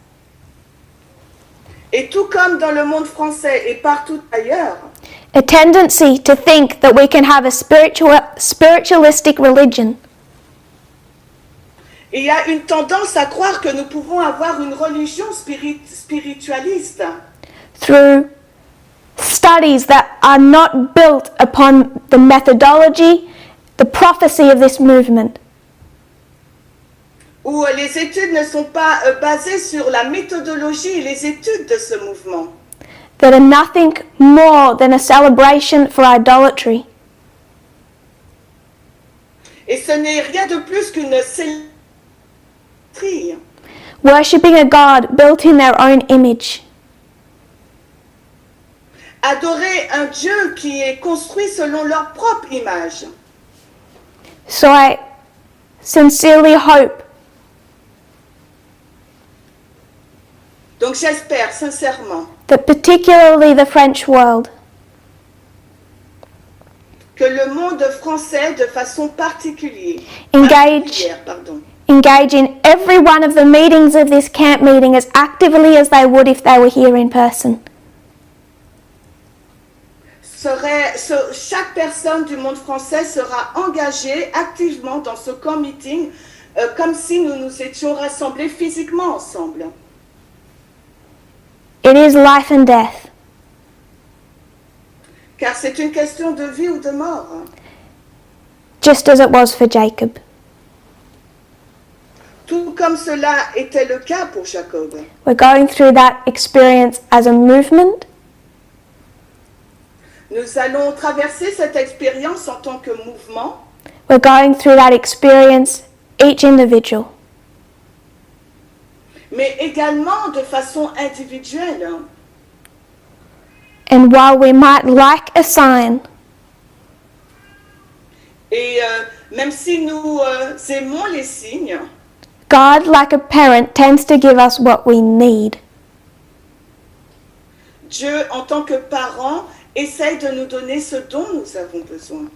Et tout comme dans le monde français et partout ailleurs, A tendency to think that we can have a spiritualistic religion. il y a une tendance à croire que nous pouvons avoir une religion spiritualiste Through studies that are not built upon the methodology, the prophecy of this movement. où les études ne sont pas basées sur la méthodologie et les études de ce mouvement. That are nothing more than a celebration for idolatry. Et ce n'est rien de plus qu'une célébration. Worshipping a God built in their own image. Adorer un Dieu qui est construit selon leur propre image. So I sincerely hope Donc j'espère sincèrement that particularly the French world que le monde français, de façon particulière, engage in every one of the meetings of this camp meeting as actively as they would if they were here in person. Chaque personne du monde français sera engagée activement dans ce camp meeting comme si nous nous étions rassemblés physiquement ensemble. It is life and death. Car c'est une question de vie ou de mort. Just as it was for Jacob. Tout comme cela était le cas pour Jacob. We're going through that experience as a movement. Nous allons traverser cette expérience en tant que mouvement. We're going through that experience, each individual. Mais également de façon individuelle. And while we might like a sign, et même si nous aimons les signes, God, like a parent, tends to give us what we need. Dieu, en tant que parent, essaye de nous donner ce dont nous avons besoin.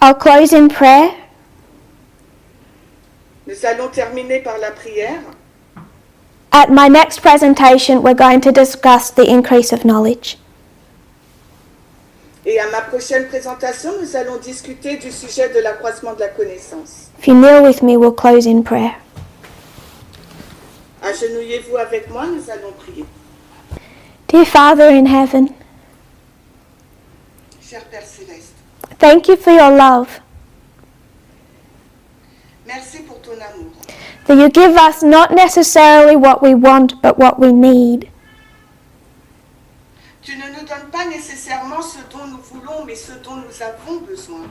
I'll close in prayer. Nous allons terminer par la prière. At my next presentation, we're going to discuss the increase of knowledge. Et à ma prochaine présentation, nous allons discuter du sujet de l'accroissement de la connaissance. If you kneel with me, we'll close in prayer. Agenouillez-vous avec moi, nous allons prier. Dear Father in heaven, Cher Père Céleste, thank you for your love, merci pour ton amour. that you give us not necessarily what we want, but what we need. Tu ne nous donnes pas nécessairement ce dont nous voulons, mais ce dont nous avons besoin.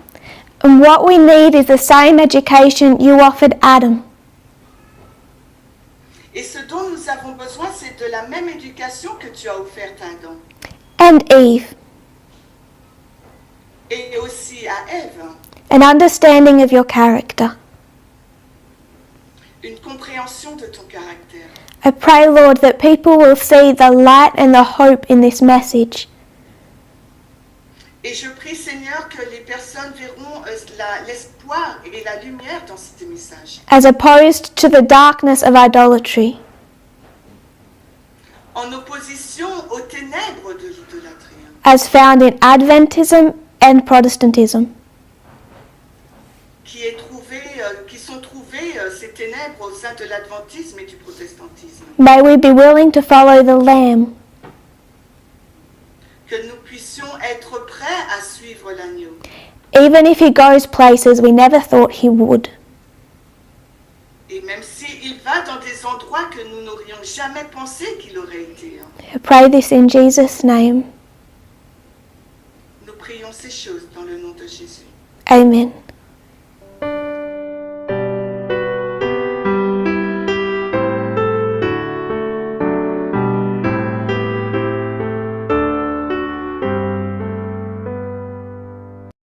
And what we need is the same education you offered Adam. Et ce dont nous avons besoin, c'est de la même éducation que tu as offerte à Adam And Eve. et aussi à Ève, an understanding of your character. une compréhension de ton caractère. I pray, Lord, that people will see the light and the hope in this message. Et je prie, Seigneur, que les personnes verront l'espoir et la lumière dans ces messages. As opposed to the darkness of idolatry, En opposition aux ténèbres de l'idolâtrie, as found in Adventism and Protestantism. qui sont trouvées ces ténèbres au sein de l'adventisme et du protestantisme. May we be willing to follow the Lamb, Que nous puissions être prêts à suivre l'agneau. even if he goes places we never thought he would. Et même s'il va dans des endroits que nous n'aurions jamais pensé qu'il aurait été. I pray this in Jesus' name. Nous prions ces choses dans le nom de Jésus. Amen.